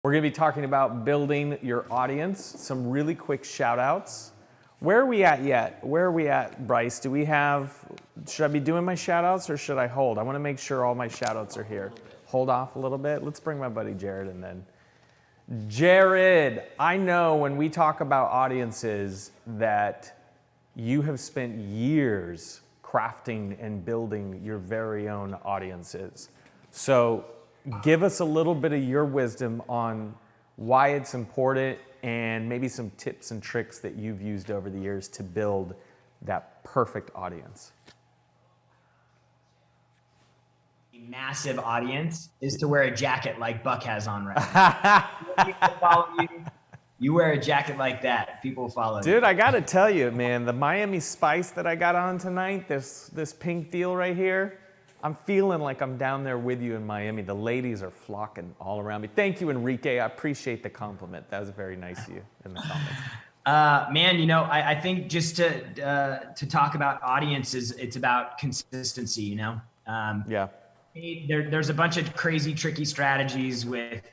We're going to be talking about building your audience, some really quick shout outs. Where are we at yet? Where are we at, Bryce? Do we have, should I be doing my shout outs or should I hold? I want to make sure all my shout outs are here. Hold off a little bit. Let's bring my buddy Jared in then. Jared, I know when we talk about audiences that you have spent years crafting and building your very own audiences. So give us a little bit of your wisdom on why it's important and maybe some tips and tricks that you've used over the years to build that perfect audience. A massive audience is to wear a jacket like Buck has on right now. People follow you. You wear a jacket like that, people follow you. Dude, I gotta tell you, man, the Miami Spice that I got on tonight, this pink deal right here, I'm feeling like I'm down there with you in Miami. The ladies are flocking all around me. Thank you, Enrique. I appreciate the compliment. That was very nice of you in the comments. Man, you know, I think just to talk about audiences, it's about consistency, you know? Yeah. There's a bunch of crazy, tricky strategies with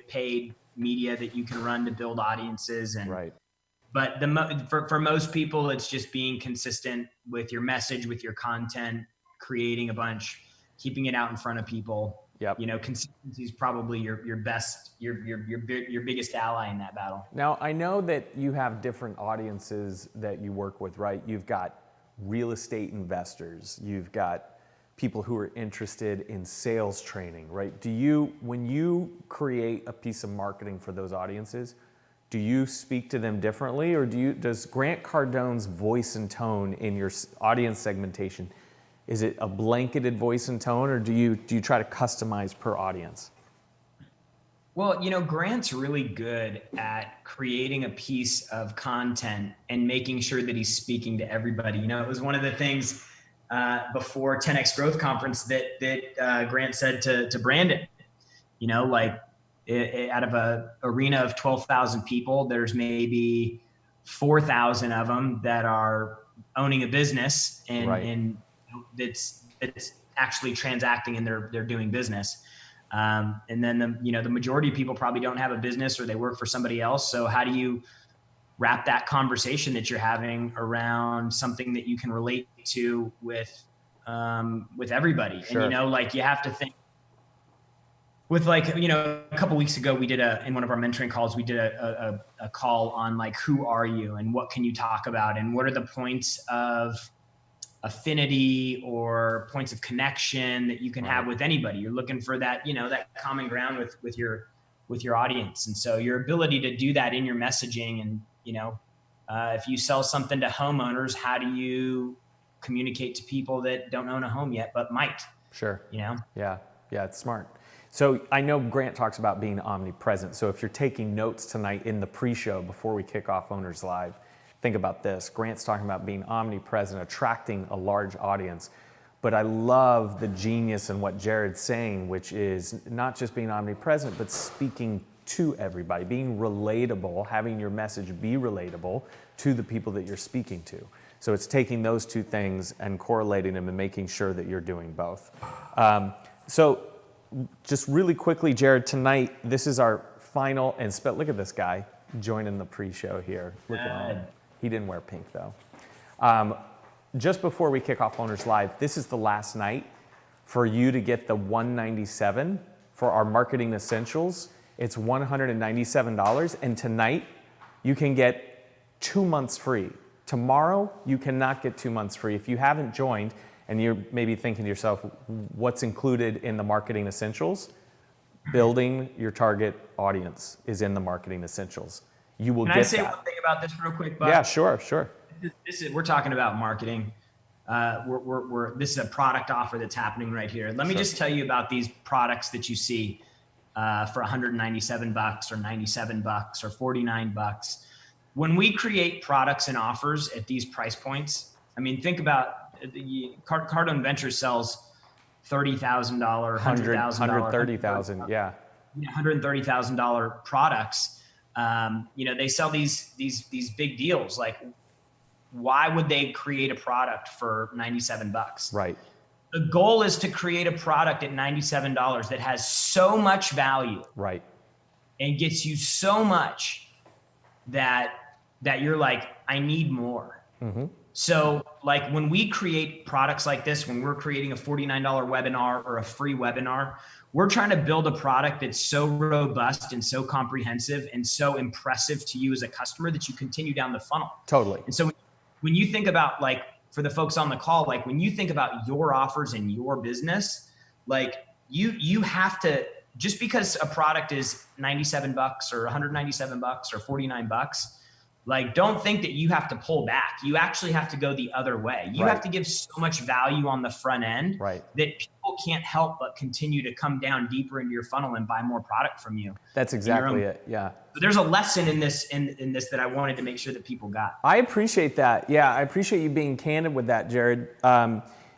paid media that you can run to build audiences. And right. But for most people, it's just being consistent with your message, with your content, creating a bunch, keeping it out in front of people. Yep. You know, consistency is probably your best, your biggest ally in that battle. Now, I know that you have different audiences that you work with, right? You've got real estate investors. You've got people who are interested in sales training, right? When you create a piece of marketing for those audiences, do you speak to them differently, or does Grant Cardone's voice and tone in your audience segmentation, is it a blanketed voice and tone, or do you try to customize per audience? Well, you know, Grant's really good at creating a piece of content and making sure that he's speaking to everybody. You know, it was one of the things before 10X Growth Conference that Grant said to Brandon, you know, like out of a arena of 12,000 people, there's maybe 4,000 of them that are owning a business and, right. and that's actually transacting and they're doing business. And then the majority of people probably don't have a business or they work for somebody else. So how do you wrap that conversation that you're having around something that you can relate to with everybody? Sure. And, you know, like you have to think with, like, you know, a couple weeks ago, we did in one of our mentoring calls, we did a call on like, who are you and what can you talk about? And what are the points of affinity or points of connection that you can have with anybody? You're looking for that, you know, that common ground with your audience. And so your ability to do that in your messaging and, you know, if you sell something to homeowners, how do you communicate to people that don't own a home yet, but might? Sure. You know? Yeah, it's smart. So I know Grant talks about being omnipresent. So if you're taking notes tonight in the pre-show before we kick off Owners Live, think about this. Grant's talking about being omnipresent, attracting a large audience. But I love the genius in what Jared's saying, which is not just being omnipresent, but speaking to everybody, being relatable, having your message be relatable to the people that you're speaking to. So it's taking those two things and correlating them and making sure that you're doing both. So just really quickly, Jared, tonight, this is our final, and look at this guy joining the pre-show here. Look at him. He didn't wear pink though. Just before we kick off Owners Live, this is the last night for you to get the $197 for our marketing essentials. It's $197, and tonight you can get 2 months free. Tomorrow you cannot get 2 months free. If you haven't joined and you're maybe thinking to yourself, what's included in the marketing essentials? Building your target audience is in the marketing essentials. You will get that. Can I say one thing about this real quick, Bob? Yeah, sure. We're talking about marketing. This is a product offer that's happening right here. Let me just tell you about these products that you see for $197 or $97 or $49. When we create products and offers at these price points, I mean, think about Cardone Ventures sells $30,000, $100,000, $130,000, yeah, $130,000 products. You know, they sell these big deals. Like, why would they create a product for $97? Right. The goal is to create a product at $97 that has so much value. Right. and gets you so much that you're like, I need more. So like when we create products like this, when we're creating a $49 webinar or a free webinar, we're trying to build a product that's so robust and so comprehensive and so impressive to you as a customer that you continue down the funnel. Totally. And so when you think about, like, for the folks on the call, like when you think about your offers in your business, like you have to, just because a product is $97 or $197 or $49, like, don't think that you have to pull back. You actually have to go the other way. You have to give so much value on the front end that people can't help but continue to come down deeper into your funnel and buy more product from you. That's exactly it. Yeah. So there's a lesson in this that I wanted to make sure that people got. I appreciate that. Yeah, I appreciate you being candid with that, Jared.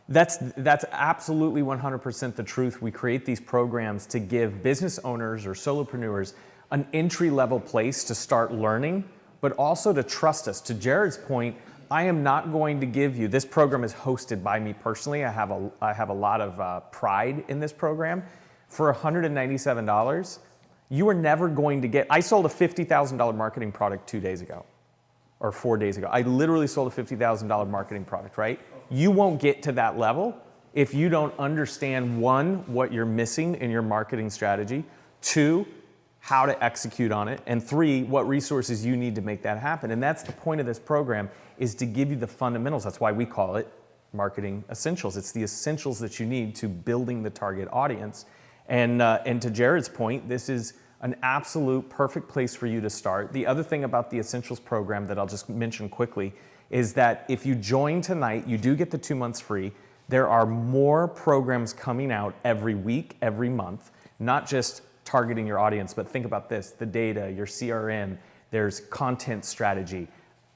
That's absolutely 100% the truth. We create these programs to give business owners or solopreneurs an entry-level place to start learning, but also to trust us. To Jared's point, I am not going to give you, this program is hosted by me personally. I have a lot of pride in this program. For $197, you are never going to get, I sold a $50,000 marketing product 2 days ago, or 4 days ago. I literally sold a $50,000 marketing product, right? You won't get to that level if you don't understand, one, what you're missing in your marketing strategy, two, how to execute on it, and three, what resources you need to make that happen. And that's the point of this program, is to give you the fundamentals. That's why we call it Marketing Essentials. It's the essentials that you need to building the target audience. And to Jared's point, this is an absolute perfect place for you to start. The other thing about the Essentials program that I'll just mention quickly is that if you join tonight, you do get the 2 months free. There are more programs coming out every week, every month, not just targeting your audience, but think about this, the data, your CRM, there's content strategy,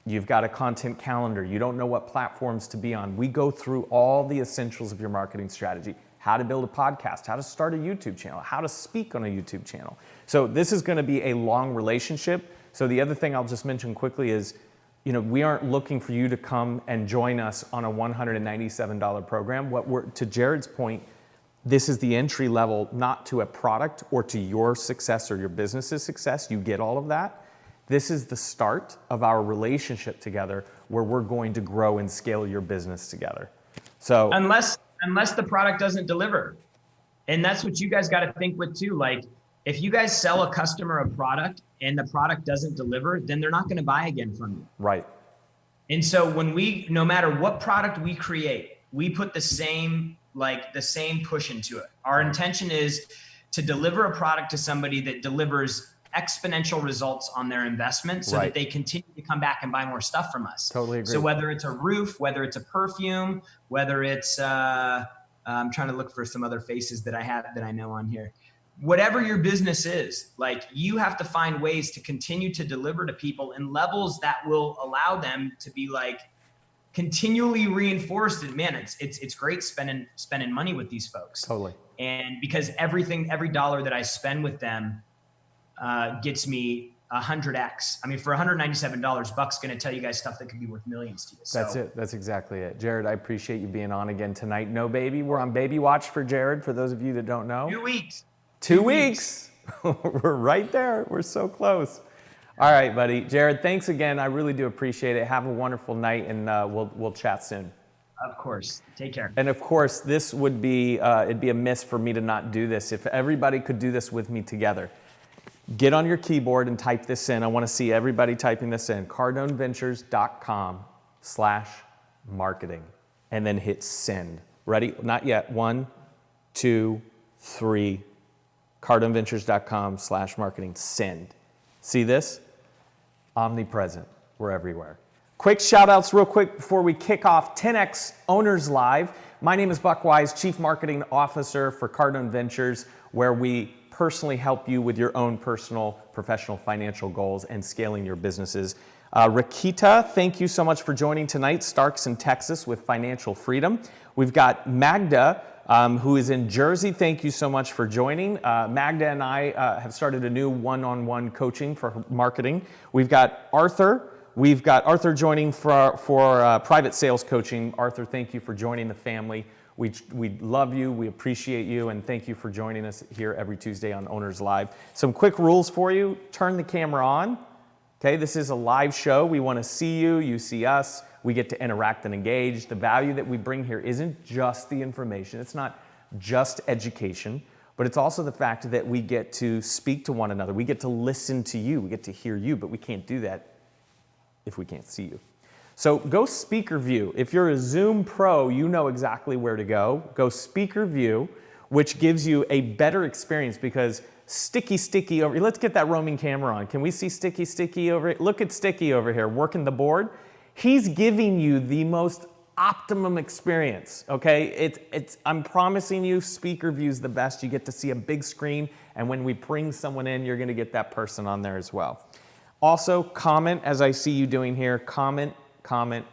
you've got a content calendar, you don't know what platforms to be on. We go through all the essentials of your marketing strategy, how to build a podcast, how to start a YouTube channel, how to speak on a YouTube channel. So this is gonna be a long relationship. So the other thing I'll just mention quickly is, we aren't looking for you to come and join us on a $197 program. To Jared's point, this is the entry level, not to a product or to your success or your business's success. You get all of that. This is the start of our relationship together, where we're going to grow and scale your business together. So unless the product doesn't deliver, and that's what you guys got to think with too. Like, if you guys sell a customer a product and the product doesn't deliver, then they're not going to buy again from you. Right. And so no matter what product we create, we put the same push into it. Our intention is to deliver a product to somebody that delivers exponential results on their investment, so that they continue to come back and buy more stuff from us. Totally agree. So whether it's a roof, whether it's a perfume, whether it's, I'm trying to look for some other faces that I know on here. Whatever your business is, like, you have to find ways to continue to deliver to people in levels that will allow them to be like, continually reinforced that, man, it's great spending money with these folks. Totally. And because every dollar that I spend with them gets me 100x. I mean, for $197, Buck's going to tell you guys stuff that could be worth millions to you. So. That's it. That's exactly it. Jared, I appreciate you being on again tonight. No baby. We're on baby watch for Jared, for those of you that don't know. 2 weeks. 2 weeks. We're right there. We're so close. All right, buddy. Jared, thanks again. I really do appreciate it. Have a wonderful night, and we'll chat soon. Of course. Take care. And of course, this would be, it'd be a miss for me to not do this. If everybody could do this with me together. Get on your keyboard and type this in. I want to see everybody typing this in. CardoneVentures.com/marketing. And then hit send. Ready? Not yet. 1, 2, 3. CardoneVentures.com/marketing. Send. See this? Omnipresent. We're everywhere. Quick shout outs real quick before we kick off 10X Owners Live. My name is Buck Wise, Chief Marketing Officer for Cardone Ventures, where we personally help you with your own personal, professional, financial goals and scaling your businesses. Rakita, thank you so much for joining tonight. Starks in Texas with Financial Freedom. We've got Magda, who is in Jersey. Thank you so much for joining. Magda and I have started a new one-on-one coaching for marketing. We've got Arthur. We've got Arthur joining for private sales coaching. Arthur, thank you for joining the family. We love you, we appreciate you, and thank you for joining us here every Tuesday on Owners Live. Some quick rules for you. Turn the camera on. Okay, this is a live show. We want to see you, you see us. We get to interact and engage. The value that we bring here isn't just the information. It's not just education, but it's also the fact that we get to speak to one another. We get to listen to you. We get to hear you, but we can't do that if we can't see you. So go speaker view. If you're a Zoom pro, you know exactly where to go. Go speaker view, which gives you a better experience because Sticky over, let's get that roaming camera on. Can we see Sticky over here? Look at Sticky over here working the board. He's giving you the most optimum experience, okay? I'm promising you speaker view's the best. You get to see a big screen, and when we bring someone in, you're gonna get that person on there as well. Also, comment, as I see you doing here, comment,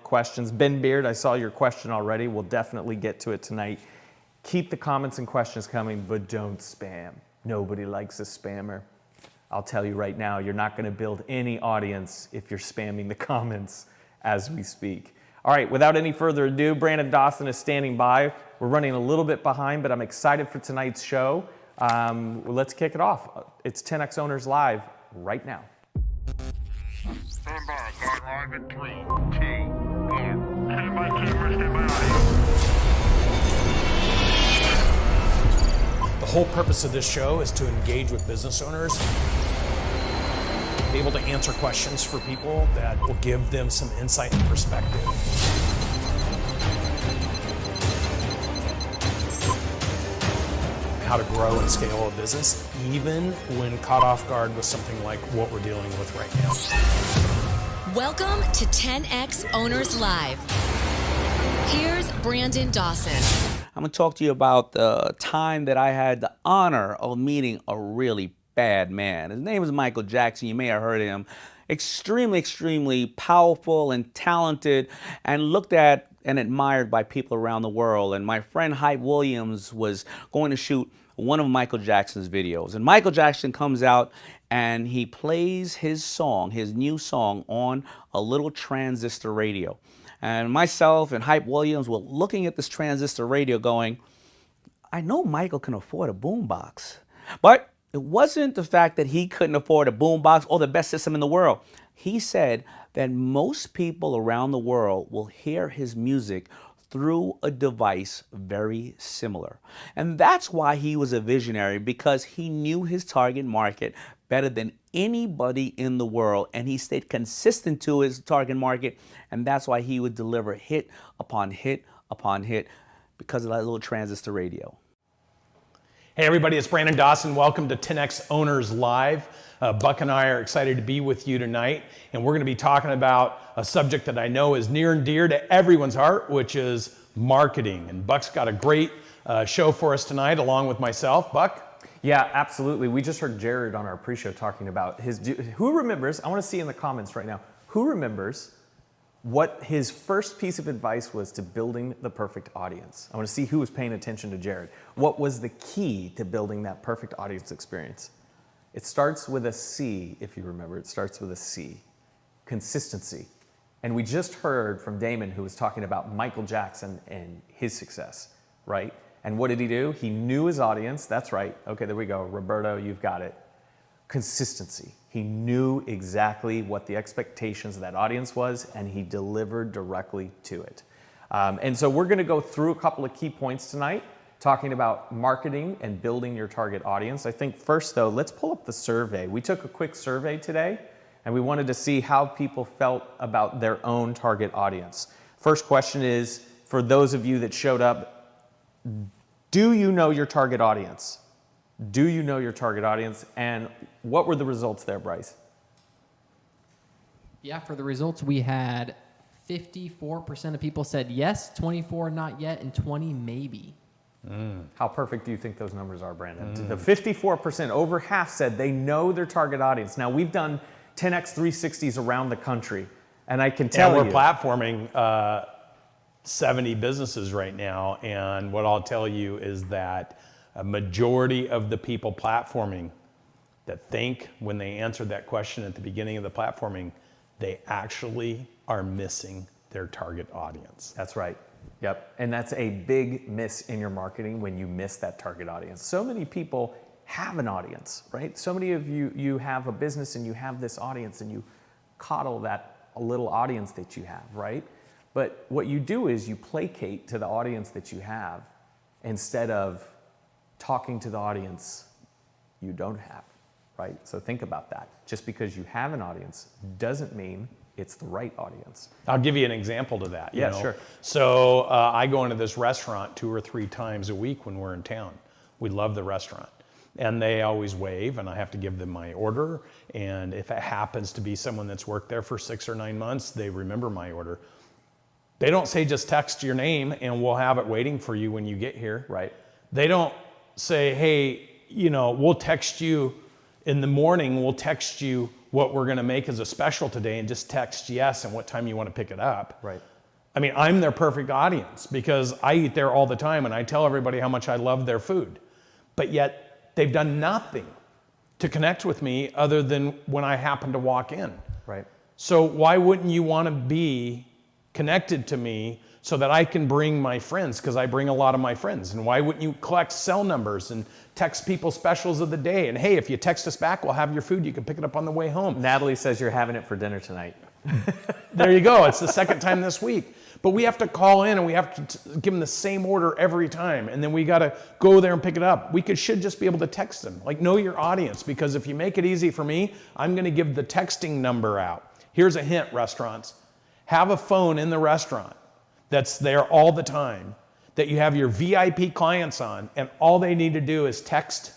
questions. Ben Beard, I saw your question already. We'll definitely get to it tonight. Keep the comments and questions coming, but don't spam. Nobody likes a spammer. I'll tell you right now, you're not gonna build any audience if you're spamming the comments as we speak. All right, without any further ado, Brandon Dawson is standing by. We're running a little bit behind, but I'm excited for tonight's show. Let's kick it off. It's 10X Owners Live right now. Stand by, start live in 3, 2, 1. Stand by, camera, stand by, audio. The whole purpose of this show is to engage with business owners, be able to answer questions for people that will give them some insight and perspective. How to grow and scale a business, even when caught off guard with something like what we're dealing with right now. Welcome to 10X Owners Live. Here's Brandon Dawson. I'm going to talk to you about the time that I had the honor of meeting a really bad man. His name is Michael Jackson. You may have heard of him. Extremely powerful and talented and looked at and admired by people around the world. And my friend Hype Williams was going to shoot one of Michael Jackson's videos. And Michael Jackson comes out and he plays his song, his new song, on a little transistor radio. And myself and Hype Williams were looking at this transistor radio going, I know Michael can afford a boombox. But it wasn't the fact that he couldn't afford a boombox or the best system in the world. He said that most people around the world will hear his music through a device very similar. And that's why he was a visionary, because he knew his target market better than anybody in the world, and he stayed consistent to his target market, and that's why he would deliver hit upon hit upon hit because of that little transistor radio. Hey everybody, it's Brandon Dawson. Welcome to 10X Owners Live. Buck and I are excited to be with you tonight, and we're going to be talking about a subject that I know is near and dear to everyone's heart, which is marketing. And Buck's got a great show for us tonight, along with myself. Buck? Yeah, absolutely. We just heard Jared on our pre-show talking about who remembers, I want to see in the comments right now, who remembers what his first piece of advice was to building the perfect audience? I want to see who was paying attention to Jared. What was the key to building that perfect audience experience? It starts with a C, if you remember. It starts with a C. Consistency. And we just heard from Damon, who was talking about Michael Jackson and his success, right? And what did he do? He knew his audience. That's right. Okay, there we go. Roberto, you've got it. Consistency. He knew exactly what the expectations of that audience was, and he delivered directly to it. And so we're going to go through a couple of key points tonight, talking about marketing and building your target audience. I think first, though, let's pull up the survey. We took a quick survey today, and we wanted to see how people felt about their own target audience. First question is, for those of you that showed up, do you know your target audience? Do you know your target audience? And what were the results there, Bryce? Yeah, for the results, we had 54% of people said yes, 24 not yet, and 20 maybe. How perfect do you think those numbers are, Brandon? The 54%, over half said they know their target audience. Now, we've done 10X 360s around the country, and I can tell you. We're platforming 70 businesses right now, and what I'll tell you is that a majority of the people platforming that think when they answered that question at the beginning of the platforming, they actually are missing their target audience. That's right. Yep. And that's a big miss in your marketing when you miss that target audience. So many people have an audience, right? So many of you have a business and you have this audience and you coddle that little audience that you have, right? But what you do is you placate to the audience that you have instead of talking to the audience you don't have, right? So think about that. Just because you have an audience doesn't mean it's the right audience. I'll give you an example to that. Yeah, sure. So I go into this restaurant 2 or 3 times a week when we're in town. We love the restaurant. And they always wave, and I have to give them my order. And if it happens to be someone that's worked there for 6 or 9 months, they remember my order. They don't say just text your name and we'll have it waiting for you when you get here. Right. They don't say, hey, we'll text you in the morning, we'll text you what we're gonna make as a special today and just text yes and what time you wanna pick it up. Right. I mean, I'm their perfect audience because I eat there all the time and I tell everybody how much I love their food. But yet, they've done nothing to connect with me other than when I happen to walk in. Right. So why wouldn't you want to be connected to me so that I can bring my friends, because I bring a lot of my friends? And why wouldn't you collect cell numbers and text people specials of the day? And hey, if you text us back, we'll have your food. You can pick it up on the way home. Natalie says you're having it for dinner tonight. There you go. It's the second time this week. But we have to call in and we have to give them the same order every time. And then we got to go there and pick it up. We should just be able to text them. Like, know your audience, because if you make it easy for me, I'm going to give the texting number out. Here's a hint, restaurants. Have a phone in the restaurant that's there all the time that you have your VIP clients on, and all they need to do is text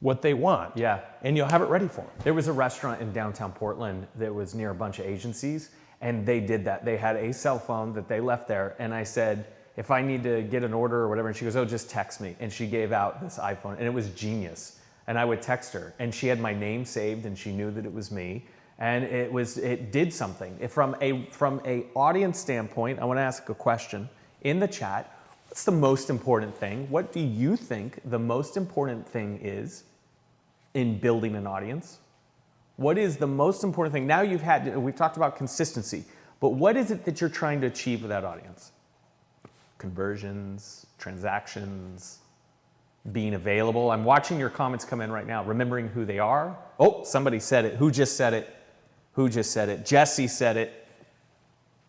what they want. Yeah. And you'll have it ready for them. There was a restaurant in downtown Portland that was near a bunch of agencies, and they did that. They had a cell phone that they left there, and I said, if I need to get an order or whatever, and she goes, oh, just text me. And she gave out this iPhone, and it was genius. And I would text her, and she had my name saved, and she knew that it was me. And it did something. From a audience standpoint, I want to ask a question in the chat. What's the most important thing? What do you think the most important thing is in building an audience? What is the most important thing? Now we've talked about consistency, but what is it that you're trying to achieve with that audience? Conversions, transactions, being available. I'm watching your comments come in right now, remembering who they are. Oh, somebody said it. Who just said it? Who just said it? Jesse said it.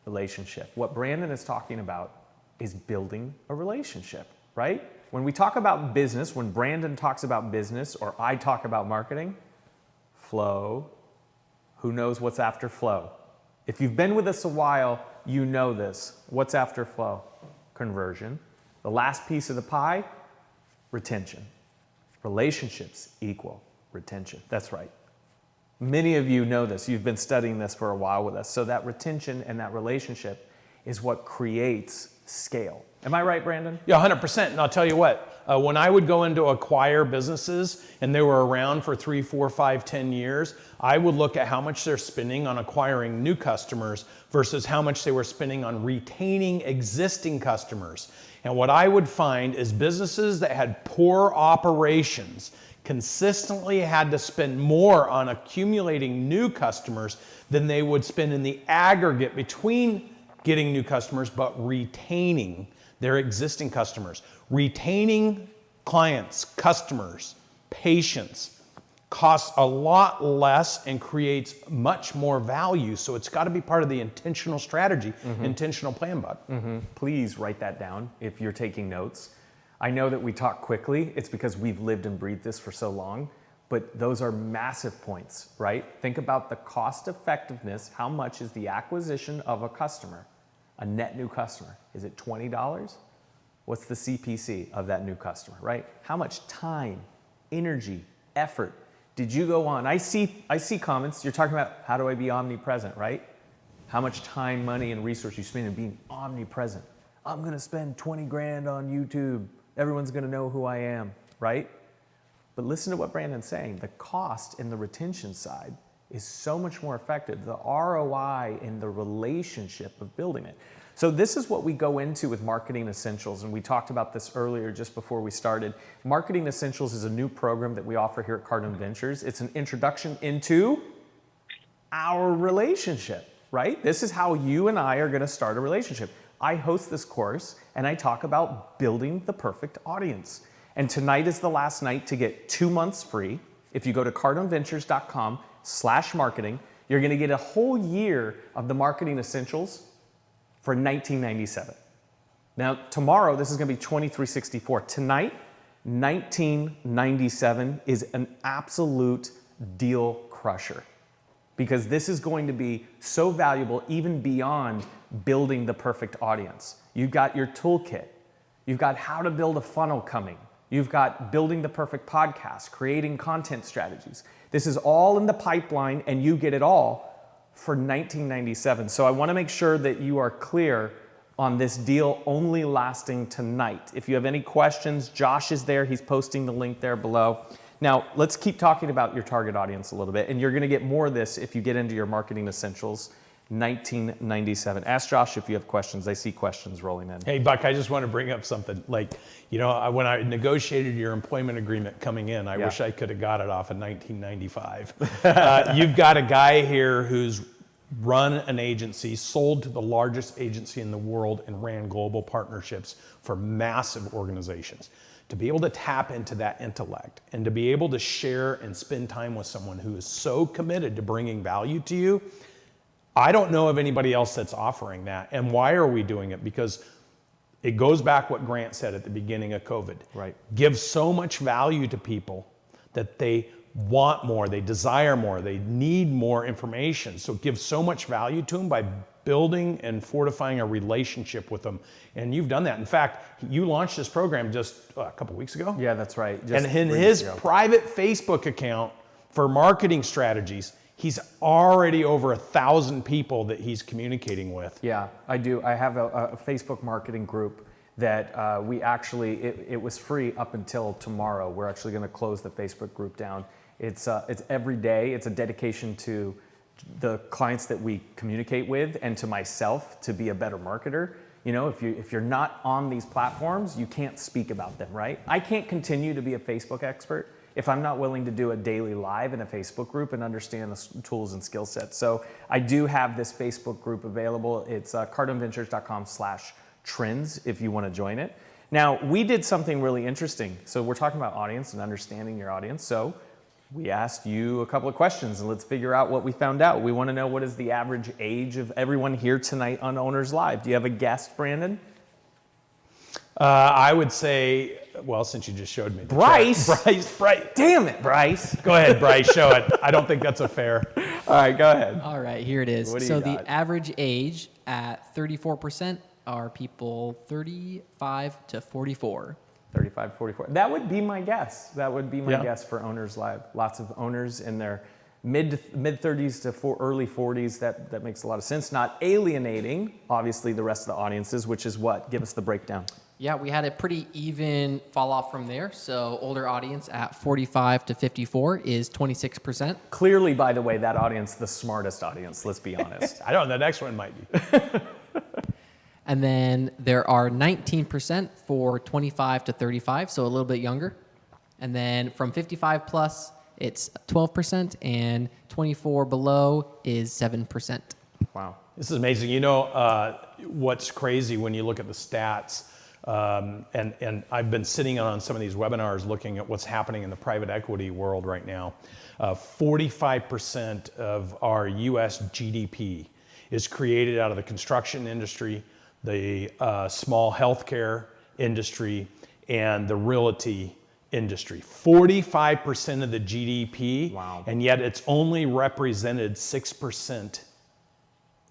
Relationship. What Brandon is talking about is building a relationship, right? When we talk about business, when Brandon talks about business or I talk about marketing, flow. Who knows what's after flow? If you've been with us a while, you know this. What's after flow? Conversion. The last piece of the pie, retention. Relationships equal retention. That's right. Many of you know this. You've been studying this for a while with us. So that retention and that relationship is what creates scale. Am I right, Brandon? Yeah, 100%. And I'll tell you what, when I would go in to acquire businesses and they were around for 3, 4, 5, 10 years, I would look at how much they're spending on acquiring new customers versus how much they were spending on retaining existing customers. And what I would find is businesses that had poor operations consistently had to spend more on accumulating new customers than they would spend in the aggregate between getting new customers, but retaining their existing customers. Retaining clients, customers, patients costs a lot less and creates much more value. So it's got to be part of the intentional strategy, intentional plan, bud. Please write that down if you're taking notes. I know that we talk quickly. It's because we've lived and breathed this for so long, but those are massive points, right? Think about the cost effectiveness. How much is the acquisition of a customer, a net new customer? Is it $20? What's the CPC of that new customer, right? How much time, energy, effort did you go on? I see comments. You're talking about how do I be omnipresent, right? How much time, money, and resource you spend in being omnipresent. I'm gonna spend 20 grand on YouTube. Everyone's gonna know who I am, right? But listen to what Brandon's saying. The cost in the retention side is so much more effective. The ROI in the relationship of building it. So this is what we go into with Marketing Essentials, and we talked about this earlier just before we started. Marketing Essentials is a new program that we offer here at Cardinal Ventures. It's an introduction into our relationship, right? This is how you and I are gonna start a relationship. I host this course and I talk about building the perfect audience. And tonight is the last night to get 2 months free. If you go to cardoneventures.com/marketing, you're gonna get a whole year of the marketing essentials for $19.97. Now, tomorrow, this is gonna be $23.64. Tonight, $19.97 is an absolute deal crusher, because this is going to be so valuable even beyond building the perfect audience. You've got your toolkit. You've got how to build a funnel coming. You've got building the perfect podcast, creating content strategies. This is all in the pipeline, and you get it all for $19.97. So I wanna make sure that you are clear on this deal only lasting tonight. If you have any questions, Josh is there. He's posting the link there below. Now, let's keep talking about your target audience a little bit, and you're gonna get more of this if you get into your marketing essentials, $19.97. Ask Josh if you have questions. I see questions rolling in. Hey, Buck, I just want to bring up something. Like, you know, when I negotiated your employment agreement coming in, I wish I could have got it off in 1995. You've got a guy here who's run an agency, sold to the largest agency in the world, and ran global partnerships for massive organizations. To be able to tap into that intellect and to be able to share and spend time with someone who is so committed to bringing value to you, I don't know of anybody else that's offering that. And why are we doing it? Because it goes back what Grant said at the beginning of COVID. Right. Give so much value to people that they want more, they desire more, they need more information. So give so much value to them by building and fortifying a relationship with them. And you've done that. In fact, you launched this program just a couple weeks ago. Yeah, that's right. And in his private Facebook account for marketing strategies, he's already over 1,000 people that he's communicating with. Yeah, I do. I have a Facebook marketing group that we actually, it was free up until tomorrow. We're actually gonna close the Facebook group down. It's every day. It's a dedication to the clients that we communicate with and to myself to be a better marketer. You know, if you're not on these platforms, you can't speak about them, right? I can't continue to be a Facebook expert if I'm not willing to do a daily live in a Facebook group and understand the tools and skill sets. So I do have this Facebook group available. It's cardoneventures.com/trends if you want to join it. Now, we did something really interesting. So we're talking about audience and understanding your audience. So we asked you a couple of questions, and let's figure out what we found out. We want to know, what is the average age of everyone here tonight on Owners Live? Do you have a guess, Brandon? I would say, well, since you just showed me. Bryce. Damn it, Bryce. Go ahead, Bryce, show it. I don't think that's a fair. All right, go ahead. All right, here it is. What do you So got? the average age at 34% are people 35 to 44. 35, 44. That would be my guess. That would be my Yeah. guess for Owners Live. Lots of owners in their mid 30s to early 40s. That makes a lot of sense. Not alienating, obviously, the rest of the audiences, which is what? Give us the breakdown. Yeah, we had a pretty even fall off from there. So older audience at 45 to 54 is 26%. Clearly, by the way, that audience, the smartest audience, let's be honest. I don't know, the next one might be. And then there are 19% for 25 to 35, so a little bit younger. And then from 55 plus, it's 12%, and 24 below is 7%. Wow. This is amazing. You know, what's crazy when you look at the stats, and I've been sitting on some of these webinars looking at what's happening in the private equity world right now. 45% of our US GDP is created out of the construction industry, the small healthcare industry, and the realty industry. 45% of the GDP, wow. And yet it's only represented 6%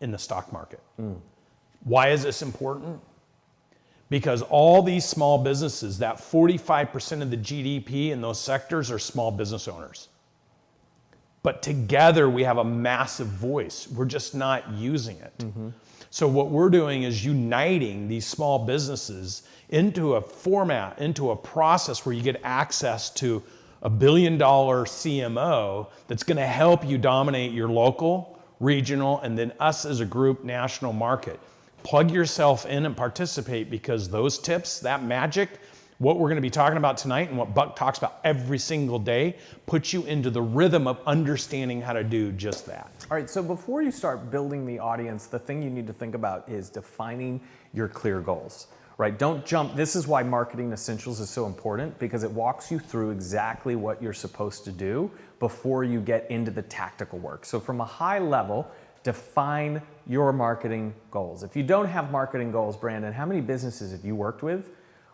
in the stock market. Why is this important? Because all these small businesses, that 45% of the GDP in those sectors are small business owners. But together we have a massive voice. We're just not using it. So what we're doing is uniting these small businesses into a format, into a process where you get access to a $1 billion CMO that's going to help you dominate your local, regional, and then us as a group, national market. Plug yourself in and participate, because those tips, that magic, What we're going to be talking about tonight and what Buck talks about every single day puts you into the rhythm of understanding how to do just that. All right, so before you start building the audience, the thing you need to think about is defining your clear goals, right? Don't jump. This is why Marketing Essentials is so important, because it walks you through exactly what you're supposed to do before you get into the tactical work. So from a high level, define your marketing goals. If you don't have marketing goals, Brandon, how many businesses have you worked with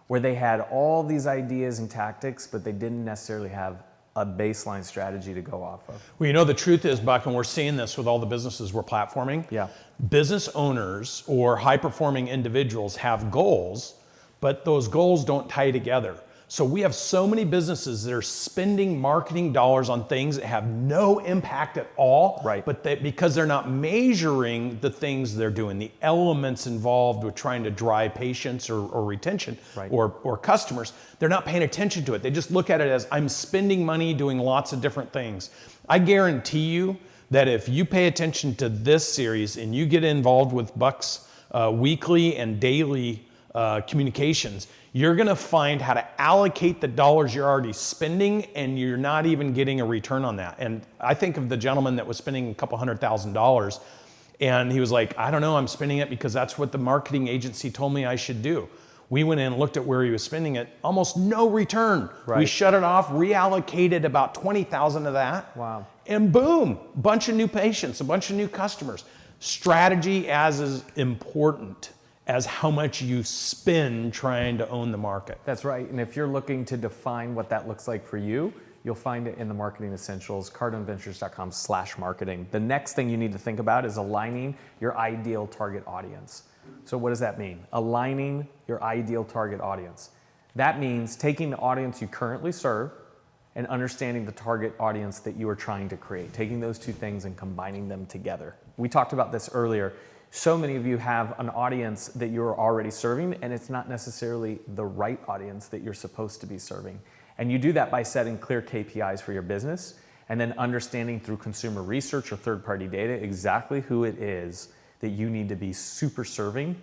where they had all these ideas and tactics, but they didn't necessarily have a baseline strategy to go off of? Well, you know, the truth is, Buck, and we're seeing this with all the businesses we're platforming. Yeah. Business owners or high-performing individuals have goals, but those goals don't tie together. So we have so many businesses that are spending marketing dollars on things that have no impact at all, right? But because they're not measuring the things they're doing, the elements involved with trying to drive patients or retention, right, or customers, they're not paying attention to it. They just look at it as, I'm spending money doing lots of different things. I guarantee you that if you pay attention to this series and you get involved with Buck's weekly and daily communications, you're gonna find how to allocate the dollars you're already spending, and you're not even getting a return on that. And I think of the gentleman that was spending a couple $100,000, and he was like, I don't know, I'm spending it because that's what the marketing agency told me I should do. We went in and looked at where he was spending it, almost no return. Right. We shut it off, reallocated about 20,000 of that. Wow. And boom, bunch of new patients, a bunch of new customers. Strategy as important as how much you spend trying to own the market. That's right. And if you're looking to define what that looks like for you, you'll find it in the Marketing Essentials, cardonventures.com/marketing. The next thing you need to think about is aligning your ideal target audience. So what does that mean? Aligning your ideal target audience. That means taking the audience you currently serve and understanding the target audience that you are trying to create, taking those two things and combining them together. We talked about this earlier. So many of you have an audience that you're already serving, and it's not necessarily the right audience that you're supposed to be serving. And you do that by setting clear KPIs for your business and then understanding through consumer research or third-party data exactly who it is that you need to be super serving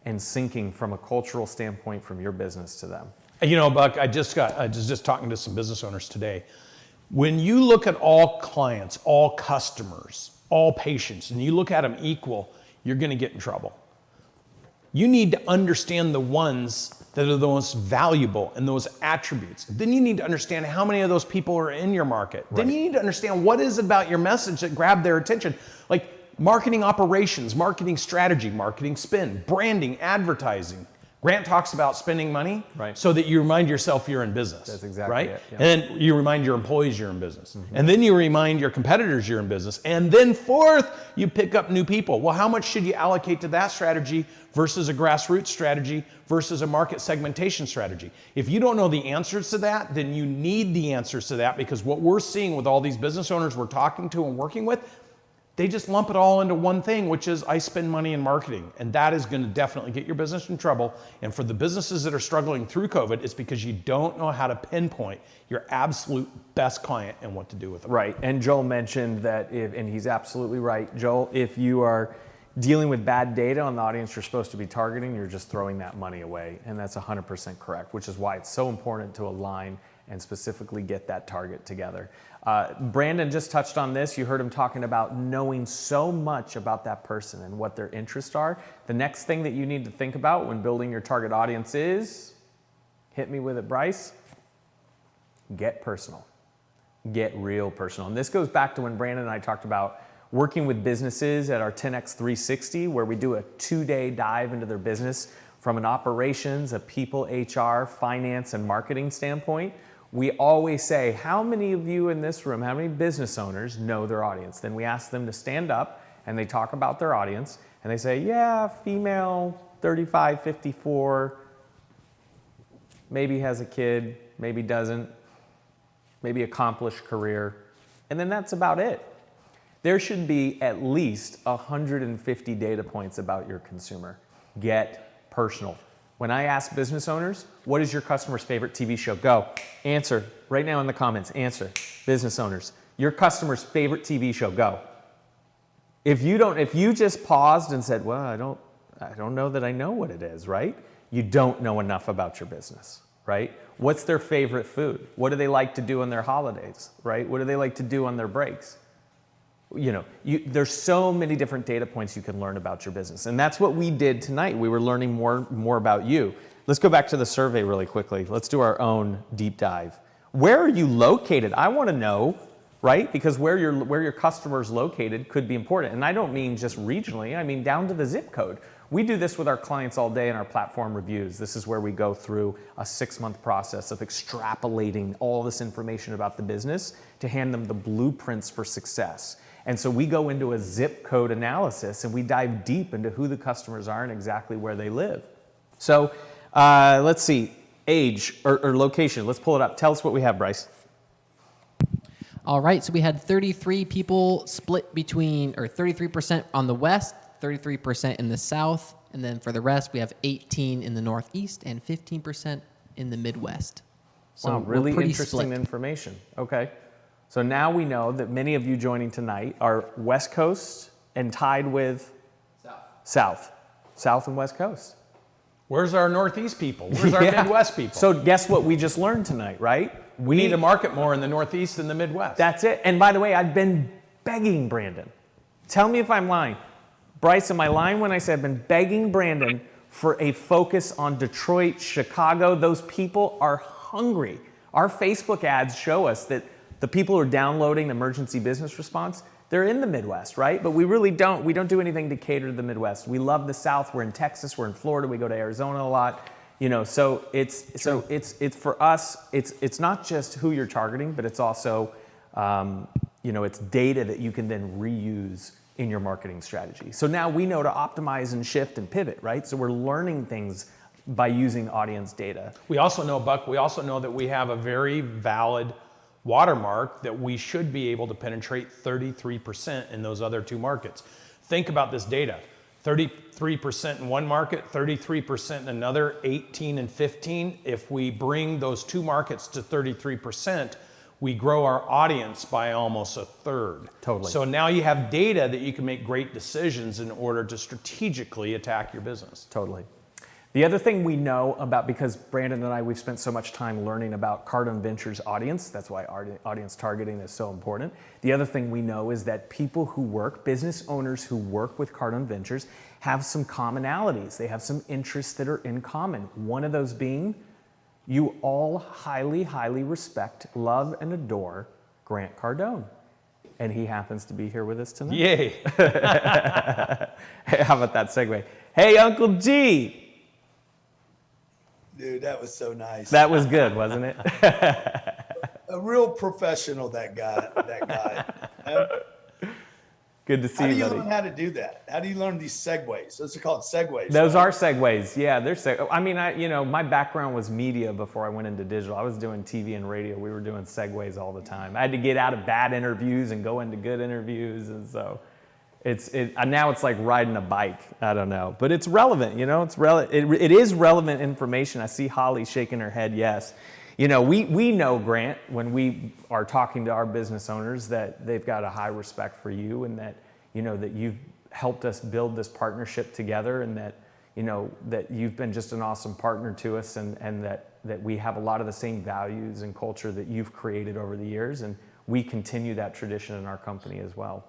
and syncing from a cultural standpoint from your business to them. You know, Buck, I was just talking to some business owners today. When you look at all clients, all customers, all patients, and you look at them equal, you're going to get in trouble. You need to understand the ones that are the most valuable and those attributes. Then you need to understand how many of those people are in your market. Right. Then you need to understand what is it about your message that grabbed their attention. Like marketing operations, marketing strategy, marketing spend, branding, advertising. Grant talks about spending money, right, so that you remind yourself you're in business. That's exactly right? it. Yeah. And then you remind your employees you're in business. Mm-hmm. And then you remind your competitors you're in business. And then fourth, you pick up new people. Well, how much should you allocate to that strategy versus a grassroots strategy versus a market segmentation strategy? If you don't know the answers to that, then you need the answers to that, because what we're seeing with all these business owners we're talking to and working with, they just lump it all into one thing, which is I spend money in marketing. And that is going to definitely get your business in trouble. And for the businesses that are struggling through COVID, it's because you don't know how to pinpoint your absolute best client and what to do with them. Right. And Joel mentioned that, and he's absolutely right, Joel, if you are dealing with bad data on the audience you're supposed to be targeting, you're just throwing that money away. And that's 100% correct, which is why it's so important to align and specifically get that target together. Brandon just touched on this. You heard him talking about knowing so much about that person and what their interests are. The next thing that you need to think about when building your target audience is, hit me with it, Bryce, get personal. Get real personal. And this goes back to when Brandon and I talked about working with businesses at our 10X 360, where we do a 2-day dive into their business from an operations, a people, HR, finance, and marketing standpoint. We always say, how many of you in this room, how many business owners know their audience? Then we ask them to stand up and they talk about their audience and they say, yeah, female, 35, 54, maybe has a kid, maybe doesn't, maybe accomplished career. And then that's about it. There should be at least 150 data points about your consumer. Get personal. When I ask business owners, what is your customer's favorite TV show? Go. Answer. Right now in the comments, answer. Business owners, your customer's favorite TV show. Go. If you just paused and said, well, I don't know that I know what it is, right? You don't know enough about your business. right? What's their favorite food? What do they like to do on their holidays, right? What do they like to do on their breaks? There's so many different data points you can learn about your business. And that's what we did tonight. We were learning more about you. Let's go back to the survey really quickly. Let's do our own deep dive. Where are you located? I want to know, right? Because where your customer's located could be important. And I don't mean just regionally, I mean down to the zip code. We do this with our clients all day in our platform reviews. This is where we go through a 6-month process of extrapolating all this information about the business to hand them the blueprints for success. And so we go into a zip code analysis and we dive deep into who the customers are and exactly where they live. So let's see, age or location. Let's pull it up. Tell us what we have, Bryce. All right, so we had 33 people split between, or 33% on the west, 33% in the south, and then for the rest, we have 18 in the northeast and 15% in the Midwest. So Wow, really we're pretty interesting split. information. Okay. So now we know that many of you joining tonight are West Coast and tied with South and West Coast. Where's our Northeast people? Where's our Yeah. Midwest people? So guess what we just learned tonight, right? we need to market more in the Northeast and the Midwest. That's it. And by the way, I've been begging Brandon. Tell me if I'm lying. Bryce, am I lying when I say I've been begging Brandon for a focus on Detroit, Chicago? Those people are hungry. Our Facebook ads show us that the people who are downloading Emergency Business Response, they're in the Midwest, right? But we really don't. We don't do anything to cater to the Midwest. We love the South. We're in Texas. We're in Florida. We go to Arizona a lot. So it's for us. It's not just who you're targeting, but it's also it's data that you can then reuse in your marketing strategy. So now we know to optimize and shift and pivot, right? So we're learning things by using audience data. We also know, Buck, that we have a very valid watermark that we should be able to penetrate 33% in those other two markets. Think about this data. 33% in one market, 33% in another, 18 and 15. If we bring those two markets to 33%, we grow our audience by almost a third. Totally. So now you have data that you can make great decisions in order to strategically attack your business. Totally. The other thing we know about, because Brandon and I, we've spent so much time learning about Cardone Ventures audience, that's why audience targeting is so important. The other thing we know is that people who work, business owners who work with Cardone Ventures have some commonalities. They have some interests that are in common. One of those being, you all highly, highly respect, love, and adore Grant Cardone. And he happens to be here with us tonight. Yay. Hey, how about that segue? Hey, Uncle G. Dude, that was so nice. That was good, wasn't it? A real professional, that guy. Good to see How do you, you buddy. learn how to do that? How do you learn these segues? Those are called segues. Those right? are segues. Yeah, they're I mean, my background was media before I went into digital. I was doing TV and radio. We were doing segues all the time. I had to get out of bad interviews and go into good interviews, and so now it's like riding a bike. I don't know, but it's relevant. It is relevant information. I see Holly shaking her head. Yes, we know, Grant, when we are talking to our business owners, that they've got a high respect for you, and that that you've helped us build this partnership together, and that that you've been just an awesome partner to us, and that we have a lot of the same values and culture that you've created over the years, and we continue that tradition in our company as well.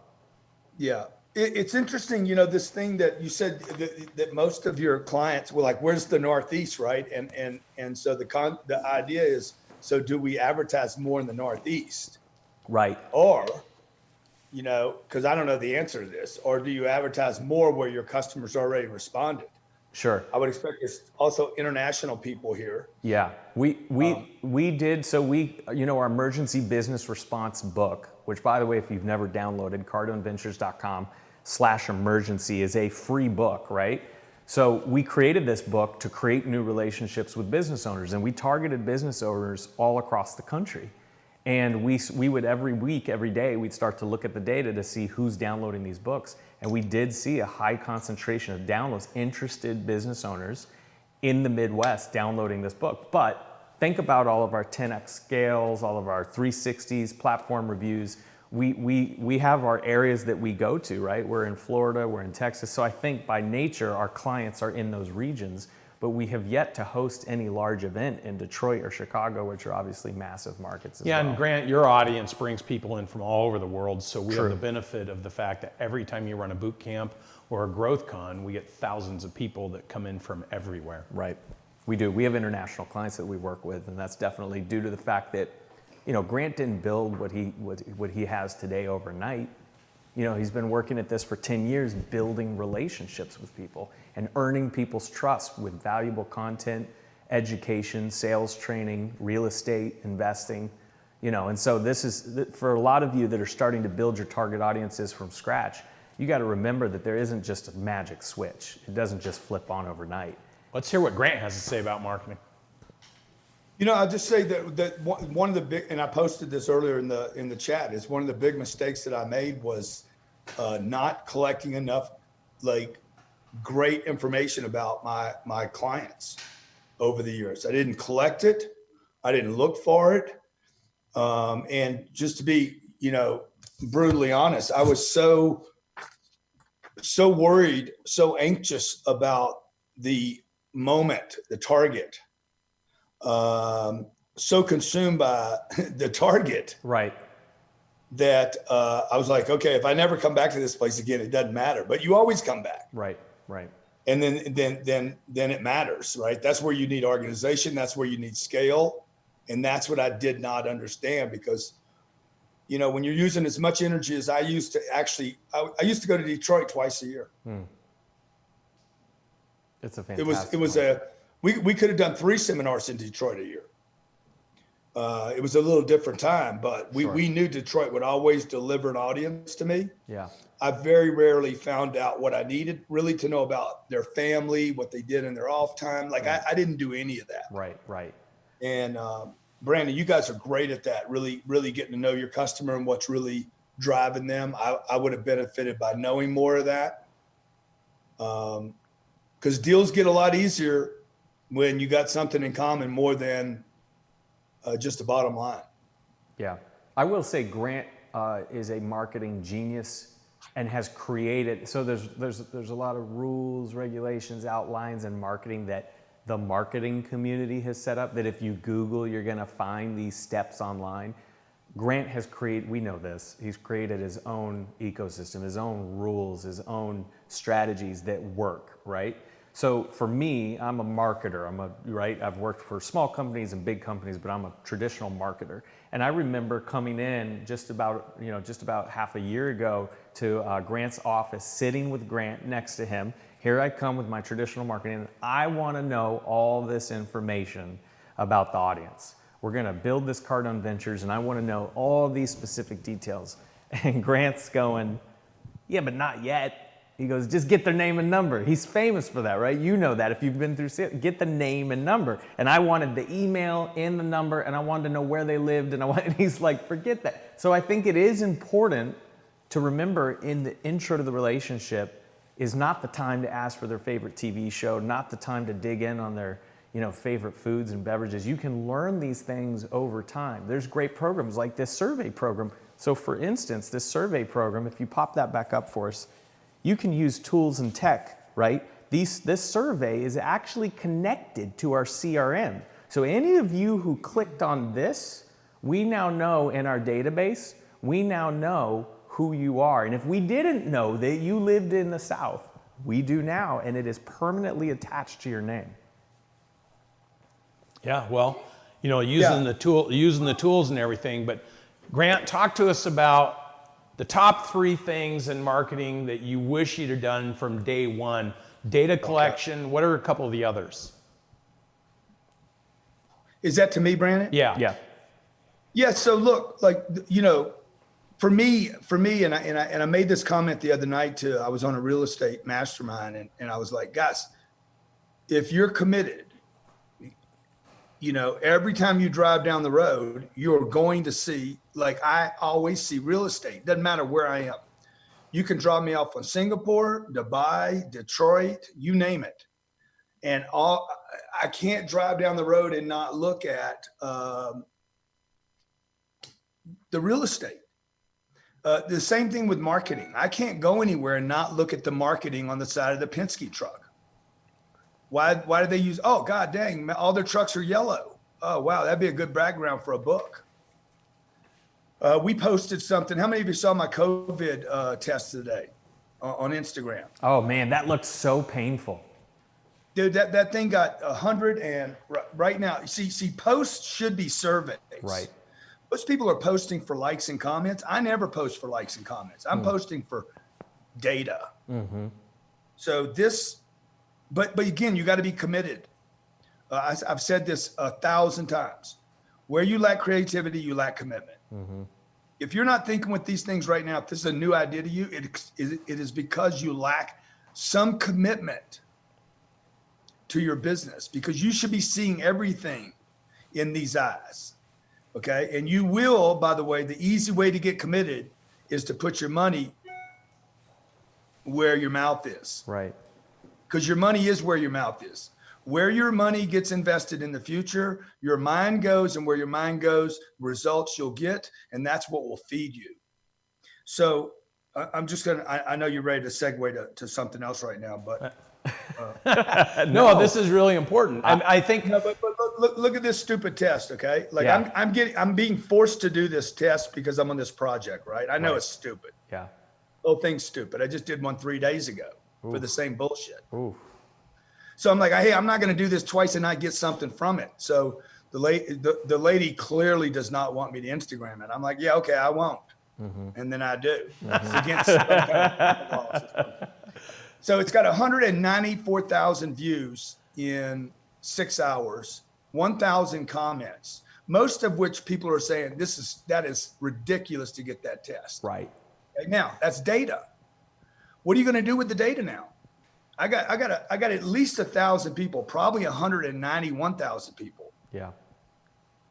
Yeah. It's interesting, this thing that you said that most of your clients were like, where's the Northeast, right? And so the idea is, so do we advertise more in the Northeast? Right. Or, because I don't know the answer to this, or do you advertise more where your customers already responded? Sure. I would expect there's also international people here. Yeah, we did. So our emergency business response book, which, by the way, if you've never downloaded, cardoneventures.com/emergency is a free book, right? So we created this book to create new relationships with business owners, and we targeted business owners all across the country. And we would every week, every day, we'd start to look at the data to see who's downloading these books. And we did see a high concentration of downloads, interested business owners in the Midwest downloading this book. But think about all of our 10x scales, all of our 360s, platform reviews. We have our areas that we go to, right? We're in Florida, we're in Texas. So I think by nature, our clients are in those regions. but we have yet to host any large event in Detroit or Chicago, which are obviously massive markets as Yeah, well. and Grant, your audience brings people in from all over the world, so we True. have the benefit of the fact that every time you run a boot camp or a growth con, we get thousands of people that come in from everywhere. Right. We do. We have international clients that we work with, and that's definitely due to the fact that, Grant didn't build what he has today overnight. He's been working at this for 10 years, building relationships with people and earning people's trust with valuable content, education, sales training, real estate, investing, and so this is, for a lot of you that are starting to build your target audiences from scratch, you got to remember that there isn't just a magic switch. It doesn't just flip on overnight. Let's hear what Grant has to say about marketing. I'll just say that one of the big, and I posted this earlier in the chat, is one of the big mistakes that I made was not collecting enough great information about my clients over the years. I didn't collect it. I didn't look for it. And just to be, brutally honest, I was so worried, so anxious about the moment, the target, so consumed by the target, Right. that I was like, okay, if I never come back to this place again, it doesn't matter. But you always come back. Right. Right. And then it matters, right? That's where you need organization. That's where you need scale. And that's what I did not understand, because, when you're using as much energy as I used to, I used to go to Detroit twice a year. It's a fantastic. We could have done 3 seminars in Detroit a year. It was a little different time, but we knew Detroit would always deliver an audience to me. Yeah. I very rarely found out what I needed really to know about their family, what they did in their off time. I didn't do any of that. Right. Right. And Brandon, you guys are great at that, really, really getting to know your customer and what's really driving them. I would have benefited by knowing more of that. Because deals get a lot easier when you got something in common more than just the bottom line. Yeah. I will say Grant is a marketing genius and has created, so there's a lot of rules, regulations, outlines, and marketing that the marketing community has set up, that if you Google, you're going to find these steps online. Grant has created, we know this, he's created his own ecosystem, his own rules, his own strategies that work, right? So for me, I'm a marketer. I've worked for small companies and big companies, but I'm a traditional marketer. And I remember coming in just about half a year ago to Grant's office, sitting with Grant next to him. Here I come with my traditional marketing, and I want to know all this information about the audience. We're going to build this Cardone Ventures, and I want to know all these specific details. And Grant's going, yeah, but not yet. He goes, just get their name and number. He's famous for that, right? You know that if you've been through sales, get the name and number. And I wanted the email and the number, and I wanted to know where they lived, and he's like, forget that. So I think it is important to remember in the intro to the relationship is not the time to ask for their favorite TV show, not the time to dig in on their favorite foods and beverages. You can learn these things over time. There's great programs like this survey program. So for instance, this survey program, if you pop that back up for us, you can use tools and tech, right? This survey is actually connected to our CRM. So any of you who clicked on this, we now know in our database, we now know who you are. And if we didn't know that you lived in the South, we do now, and it is permanently attached to your name. Yeah, well, using the tools and everything. But Grant, talk to us about the top 3 things in marketing that you wish you'd have done from day one. Data collection. Okay. What are a couple of the others? Is that to me, Brandon? Yeah. Yeah. Yeah. So look, for me, and I made this comment the other night too. I was on a real estate mastermind, and I was like, guys, if you're committed, every time you drive down the road, you're going to see, like I always see real estate. Doesn't matter where I am. You can drop me off on Singapore, Dubai, Detroit, you name it. And I can't drive down the road and not look at the real estate. The same thing with marketing. I can't go anywhere and not look at the marketing on the side of the Penske truck. Why do they use, oh, God dang, all their trucks are yellow. Oh, wow, that'd be a good background for a book. We posted something. How many of you saw my COVID test today on Instagram? Oh man, that looked so painful. Dude, that thing got 100 and right now, see, posts should be surveys. Right. Most people are posting for likes and comments. I never post for likes and comments. I'm posting for data. So this, but again, you got to be committed. I've said this 1,000 times. Where you lack creativity, you lack commitment. If you're not thinking with these things right now, if this is a new idea to you, it is because you lack some commitment to your business, because you should be seeing everything in these eyes. Okay. And you will, by the way, the easy way to get committed is to put your money where your mouth is. Right. Because your money is where your mouth is. Where your money gets invested in the future, your mind goes, and where your mind goes, results you'll get, and that's what will feed you. So I'm just going to, I know you're ready to segue to something else right now, but. No, this is really important. I think. No, but look at this stupid test, okay? Like Yeah. I'm being forced to do this test because I'm on this project, right? I know Right. it's stupid. Yeah. Whole thing's stupid. I just did one 3 days ago for the same bullshit. Ooh. So I'm like, hey, I'm not going to do this twice and not get something from it. So the lady clearly does not want me to Instagram it. I'm like, yeah, okay, I won't. And then I do. It's against some kind of laws. So it's got 194,000 views in 6 hours, 1,000 comments, most of which people are saying that is ridiculous to get that test. Right. Okay, now that's data. What are you going to do with the data now? I got at least 1,000 people, probably 191,000 people Yeah.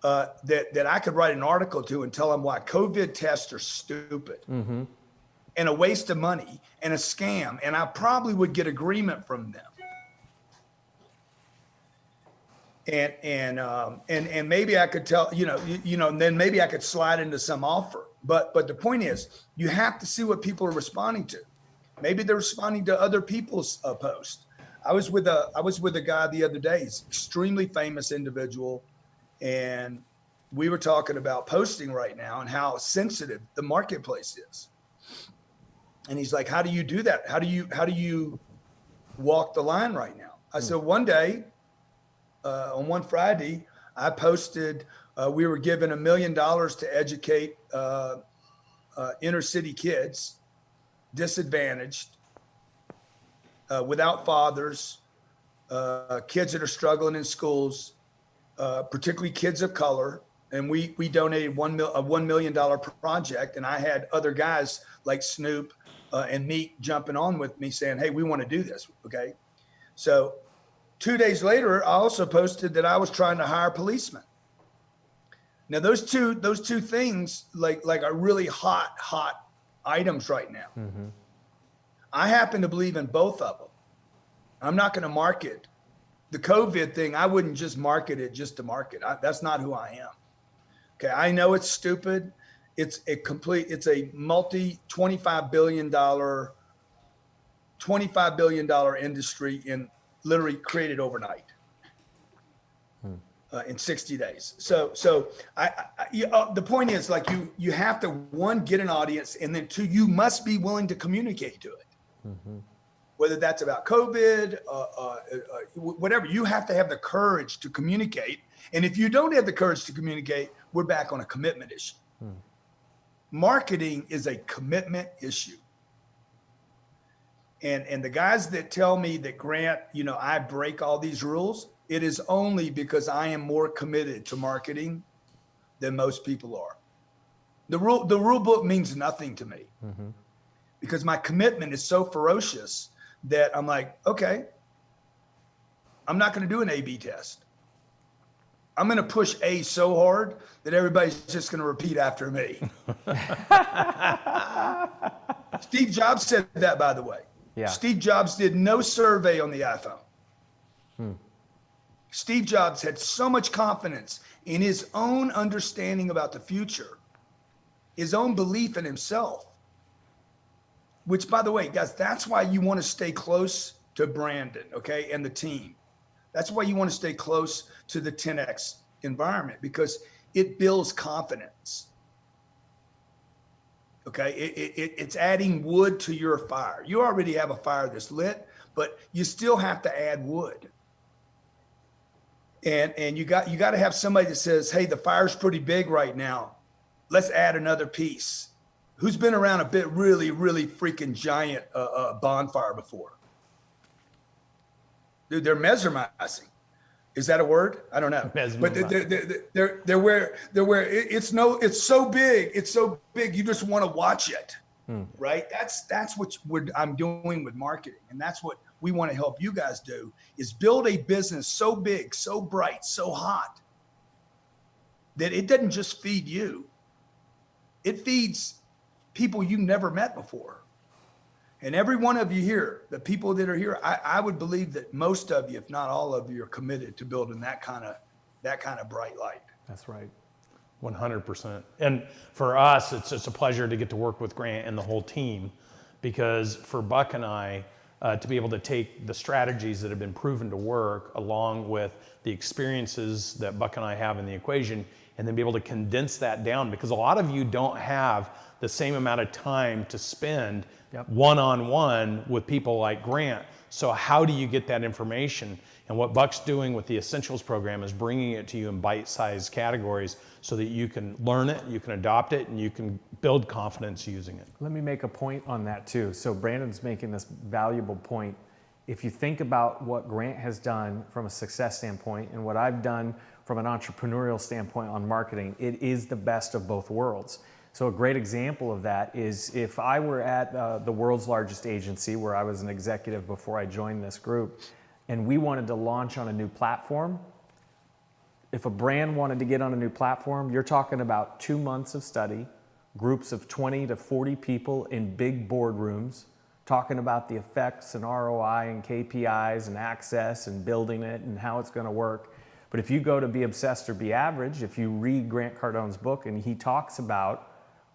that I could write an article to and tell them why COVID tests are stupid and a waste of money and a scam. And I probably would get agreement from them. And maybe I could tell, and then maybe I could slide into some offer. But the point is, you have to see what people are responding to. Maybe they're responding to other people's posts. I was with a guy the other day. He's an extremely famous individual, and we were talking about posting right now and how sensitive the marketplace is. And he's like, "How do you do that? How do you walk the line right now?" I said, "One day, on one Friday, I posted. We were given $1 million to educate inner city kids, disadvantaged, without fathers, kids that are struggling in schools, particularly kids of color. And we donated a $1 million project. And I had other guys like Snoop and Meek jumping on with me saying, hey, we want to do this. Okay. So 2 days later, I also posted that I was trying to hire policemen. Now those two things like are really hot items right now. I happen to believe in both of them. I'm not going to market the COVID thing. I wouldn't just market it just to market. That's not who I am. Okay. I know it's stupid. It's a multi $25 billion industry in literally created overnight. In 60 days. So the point is, like, you have to, one, get an audience, and then two, you must be willing to communicate to it. Whether that's about COVID, whatever, you have to have the courage to communicate. And if you don't have the courage to communicate, we're back on a commitment issue. Marketing is a commitment issue. And the guys that tell me that, Grant, I break all these rules, it is only because I am more committed to marketing than most people are. The rule book means nothing to me because my commitment is so ferocious that I'm like, okay, I'm not going to do an A/B test. I'm going to push A so hard that everybody's just going to repeat after me. Steve Jobs said that, by the way. Yeah. Steve Jobs did no survey on the iPhone. Steve Jobs had so much confidence in his own understanding about the future, his own belief in himself, which, by the way, guys, that's why you want to stay close to Brandon, okay, and the team. That's why you want to stay close to the 10X environment, because it builds confidence. Okay, it's adding wood to your fire. You already have a fire that's lit, but you still have to add wood. And you got to have somebody that says, hey, the fire's pretty big right now. Let's add another piece. Who's been around a bit really, really freaking giant bonfire before? Dude, they're mesmerizing. Is that a word? I don't know. But they're where it's so big. You just want to watch it, right? That's what I'm doing with marketing, and that's what we want to help you guys do, is build a business so big, so bright, so hot that it doesn't just feed you. It feeds people you've never met before. And every one of you here, the people that are here, I would believe that most of you, if not all of you, are committed to building that kind of bright light. That's right. 100%. And for us, it's just a pleasure to get to work with Grant and the whole team, because for Buck and I, to be able to take the strategies that have been proven to work along with the experiences that Buck and I have in the equation, and then be able to condense that down, because a lot of you don't have the same amount of time to spend one-on-one with people like Grant. So how do you get that information? And what Buck's doing with the Essentials program is bringing it to you in bite-sized categories so that you can learn it, you can adopt it, and you can build confidence using it. Let me make a point on that too. So Brandon's making this valuable point. If you think about what Grant has done from a success standpoint and what I've done from an entrepreneurial standpoint on marketing, it is the best of both worlds. So a great example of that is if I were at the world's largest agency, where I was an executive before I joined this group, and we wanted to launch on a new platform. If a brand wanted to get on a new platform, you're talking about 2 months of study, groups of 20 to 40 people in big boardrooms, talking about the effects and ROI and KPIs and access and building it and how it's going to work. But if you go to Be Obsessed or Be Average, if you read Grant Cardone's book, and he talks about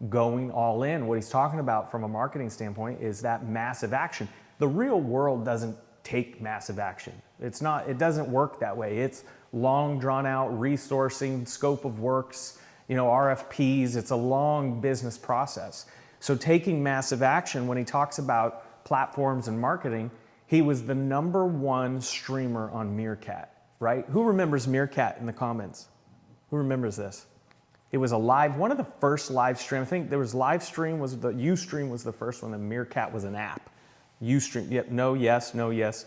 going all in, what he's talking about from a marketing standpoint is that massive action. The real world doesn't take massive action. It doesn't work that way. It's long drawn out resourcing, scope of works, RFPs. It's a long business process. So taking massive action, when he talks about platforms and marketing, he was the #1 streamer on Meerkat, right? Who remembers Meerkat in the comments? Who remembers this? It was one of the first live stream. I think there was Livestream, Ustream was the first one, and Meerkat was an app. Ustream, yep, no, yes, no, yes.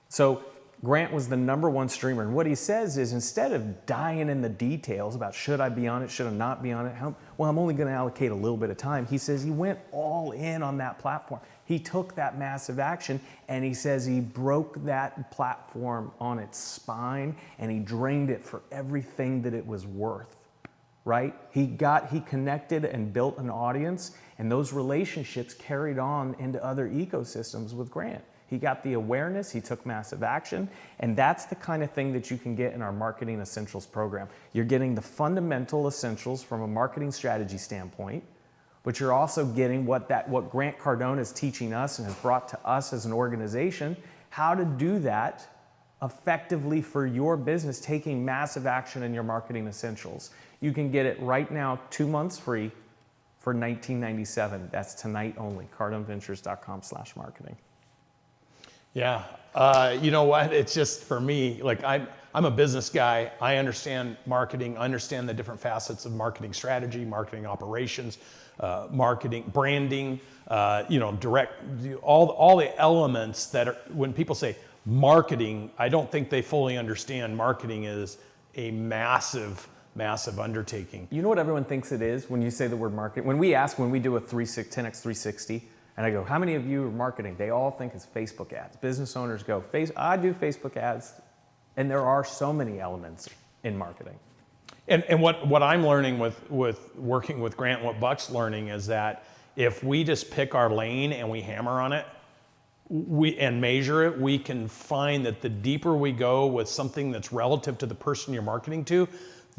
So Grant was the #1 streamer. And what he says is, instead of dying in the details about should I be on it, should I not be on it, I'm only going to allocate a little bit of time. He says he went all in on that platform. He took that massive action, and he says he broke that platform on its spine, and he drained it for everything that it was worth. Right? He connected and built an audience, and those relationships carried on into other ecosystems with Grant. He got the awareness, he took massive action, and that's the kind of thing that you can get in our Marketing Essentials program. You're getting the fundamental essentials from a marketing strategy standpoint, but you're also getting what Grant Cardone is teaching us and has brought to us as an organization, how to do that effectively for your business, taking massive action in your Marketing Essentials. You can get it right now, 2 months free for $19.97. That's tonight only, cardoneventures.com/marketing. Yeah, you know what? It's just, for me, like I'm a business guy. I understand marketing. I understand the different facets of marketing strategy, marketing operations, marketing, branding, direct, all the elements that are, when people say marketing, I don't think they fully understand marketing is a massive undertaking. You know what everyone thinks it is when you say the word marketing? When we do a 10X 360, and I go, how many of you are marketing? They all think it's Facebook ads. Business owners go, I do Facebook ads. And there are so many elements in marketing. And what I'm learning with working with Grant, what Buck's learning is that if we just pick our lane and we hammer on it, and measure it, we can find that the deeper we go with something that's relative to the person you're marketing to,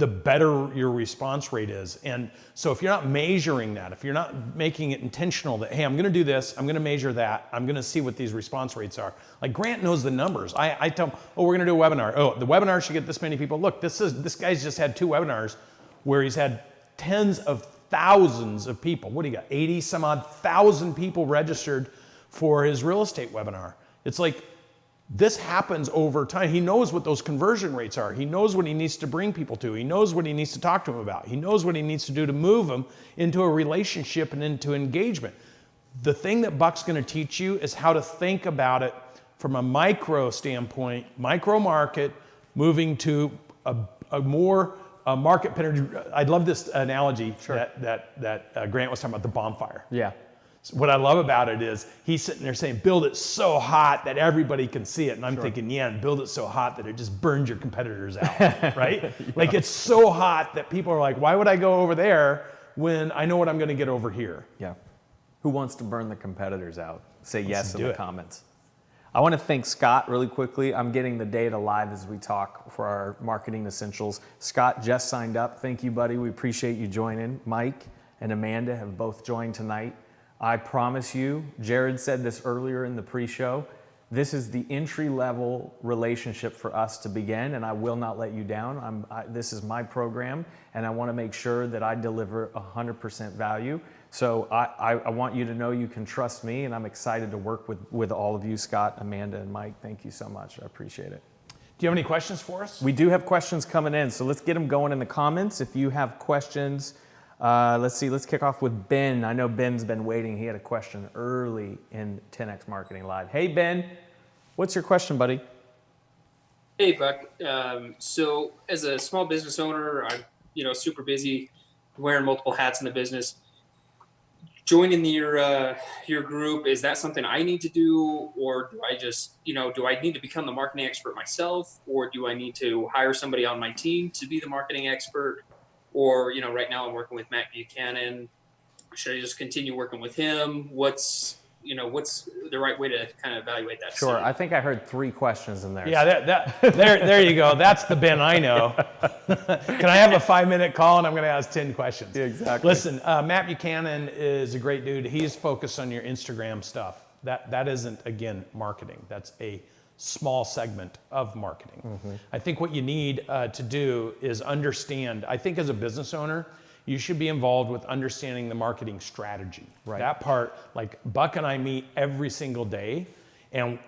the better your response rate is. And so if you're not measuring that, if you're not making it intentional that, hey, I'm gonna do this, I'm gonna measure that, I'm gonna see what these response rates are. Like Grant knows the numbers. I tell him, oh, we're gonna do a webinar. Oh, the webinar should get this many people. Look, this guy's just had 2 webinars where he's had tens of thousands of people. What do you got? 80 some odd thousand people registered for his real estate webinar. It's like, this happens over time. He knows what those conversion rates are. He knows what he needs to bring people to. He knows what he needs to talk to them about. He knows what he needs to do to move them into a relationship and into engagement. The thing that Buck's going to teach you is how to think about it from a micro standpoint, micro market, moving to a more market penetration. I love this analogy that Grant was talking about, the bonfire. Yeah. So what I love about it is he's sitting there saying, build it so hot that everybody can see it. And I'm thinking, yeah, and build it so hot that it just burns your competitors out, right? Yeah. Like it's so hot that people are like, why would I go over there when I know what I'm going to get over here? Yeah. Who wants to burn the competitors out? Say yes in the do it. comments. I want to thank Scott really quickly. I'm getting the data live as we talk for our marketing essentials. Scott just signed up. Thank you, buddy. We appreciate you joining. Mike and Amanda have both joined tonight. I promise you, Jared said this earlier in the pre-show, this is the entry-level relationship for us to begin, and I will not let you down. This is my program, and I want to make sure that I deliver 100% value. So I want you to know you can trust me, and I'm excited to work with all of you, Scott, Amanda, and Mike. Thank you so much. I appreciate it. Do you have any questions for us? We do have questions coming in, so let's get them going in the comments. If you have questions, let's see, let's kick off with Ben. I know Ben's been waiting. He had a question early in 10X Marketing Live. Hey, Ben, what's your question, buddy? Hey, Buck. So as a small business owner, I'm, super busy, wearing multiple hats in the business. Joining your group, is that something I need to do, or do I just, do I need to become the marketing expert myself, or do I need to hire somebody on my team to be the marketing expert? Or, right now I'm working with Matt Buchanan. Should I just continue working with him? What's the right way to kind of evaluate that? Sure. I think I heard 3 questions in there. Yeah, there you go. That's the Ben I know. Can I have a 5-minute call and I'm going to ask 10 questions? Yeah, exactly. Listen, Matt Buchanan is a great dude. He's focused on your Instagram stuff. That isn't, again, marketing. That's a small segment of marketing. Mm-hmm. I think what you need to do is understand, I think as a business owner, you should be involved with understanding the marketing strategy. Right. That part, like Buck and I meet every single day, and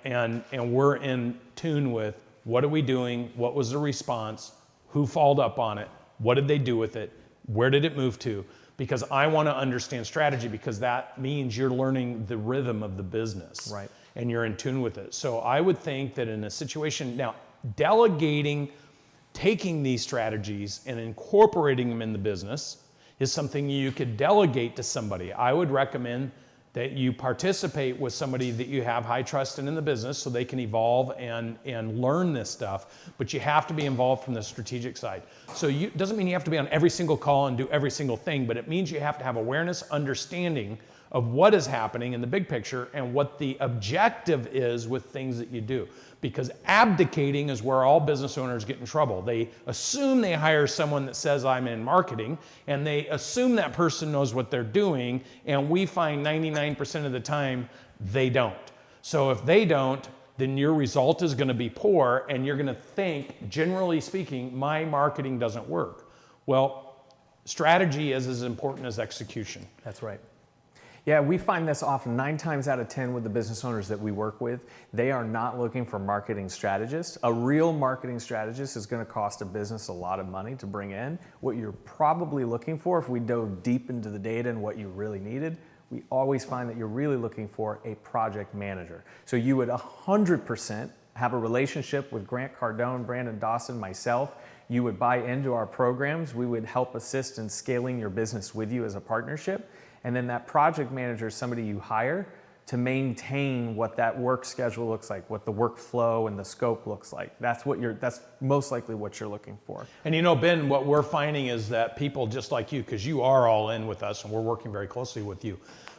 we're in tune with what are we doing, what was the response, who followed up on it, what did they do with it, where did it move to? Because I want to understand strategy, because that means you're learning the rhythm of the business. Right. And you're in tune with it. So I would think that in a situation, now delegating, taking these strategies and incorporating them in the business is something you could delegate to somebody. I would recommend that you participate with somebody that you have high trust in the business so they can evolve and learn this stuff, but you have to be involved from the strategic side. So it doesn't mean you have to be on every single call and do every single thing, but it means you have to have awareness, understanding of what is happening in the big picture and what the objective is with things that you do. Because abdicating is where all business owners get in trouble. They assume they hire someone that says I'm in marketing, and they assume that person knows what they're doing, and we find 99% of the time they don't. So if they don't, then your result is gonna be poor, and you're gonna think, generally speaking, my marketing doesn't work. Well, strategy is as important as execution. That's right. Yeah, we find this often 9 times out of 10 with the business owners that we work with. They are not looking for marketing strategists. A real marketing strategist is going to cost a business a lot of money to bring in. What you're probably looking for, if we dove deep into the data and what you really needed, we always find that you're really looking for a project manager. So you would 100% have a relationship with Grant Cardone, Brandon Dawson, myself. You would buy into our programs. We would help assist in scaling your business with you as a partnership. And then that project manager is somebody you hire to maintain what that work schedule looks like, what the workflow and the scope looks like. That's most likely what you're looking for. And Ben, what we're finding is that people just like you, because you are all in with us and we're working very closely with you.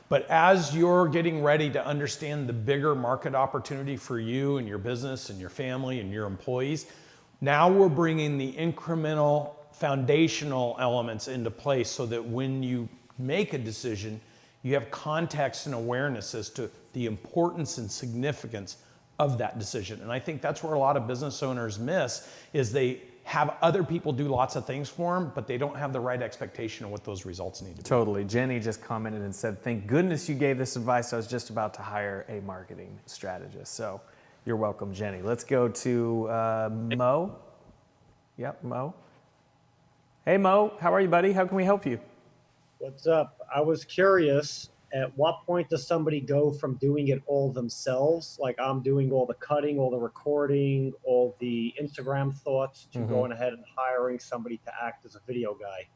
But as you're getting ready to understand the bigger market opportunity for you and your business and your family and your employees, now we're bringing the incremental foundational elements into place so that when you make a decision, you have context and awareness as to the importance and significance of that decision. And I think that's where a lot of business owners miss, is they have other people do lots of things for them, but they don't have the right expectation of what those results need to be. Totally. Jenny just commented and said, thank goodness you gave this advice. I was just about to hire a marketing strategist. So you're welcome, Jenny. Let's go to Mo. Yep, Mo. Hey, Mo. How are you, buddy? How can we help you? What's up? I was curious, at what point does somebody go from doing it all themselves, like I'm doing all the cutting, all the recording, all the Instagram thoughts, to going ahead and hiring somebody to act as a video guy?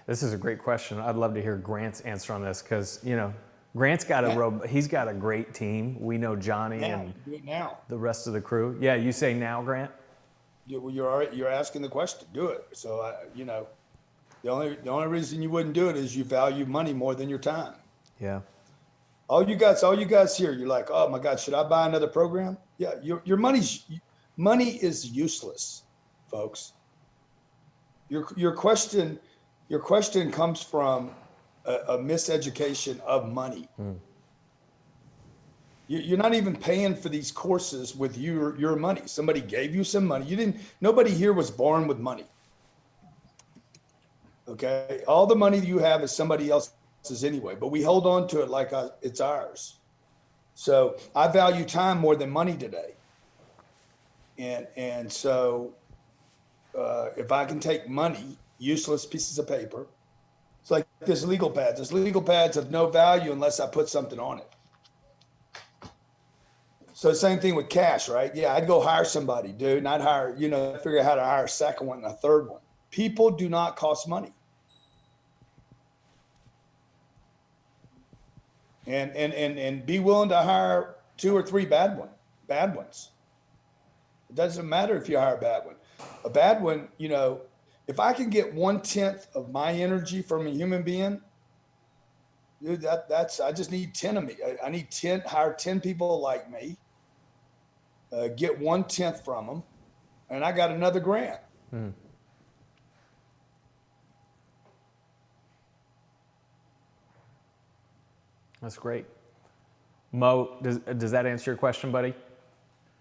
This is a great question. I'd love to hear Grant's answer on this because, you know, Grant's got he's got a great team. We know Johnny and Do it now. the rest of the crew. Yeah, you say now, Grant? You're asking the question. Do it. So you know, the only reason you wouldn't do it is you value money more than your time. Yeah. All you guys here, you're like, oh my God, should I buy another program? Yeah, your money is useless, folks. Your question comes from a miseducation of money. You're not even paying for these courses with your money. Somebody gave you some money. Nobody here was born with money. Okay, all the money you have is somebody else's anyway, but we hold on to it like it's ours. So I value time more than money today. And so if I can take money, useless pieces of paper, it's like this legal pads. This legal pads have no value unless I put something on it. So same thing with cash, right? Yeah, I'd go hire somebody, dude, and I'd hire, figure out how to hire a second one and a third one. People do not cost money. And be willing to hire 2 or 3 bad ones. It doesn't matter if you hire a bad one. A bad one, if I can get 1/10 of my energy from a human being, dude, I just need 10 of me. I need hire 10 people like me, get 1/10 from them, and I got another grand. That's great. Mo, does that answer your question, buddy?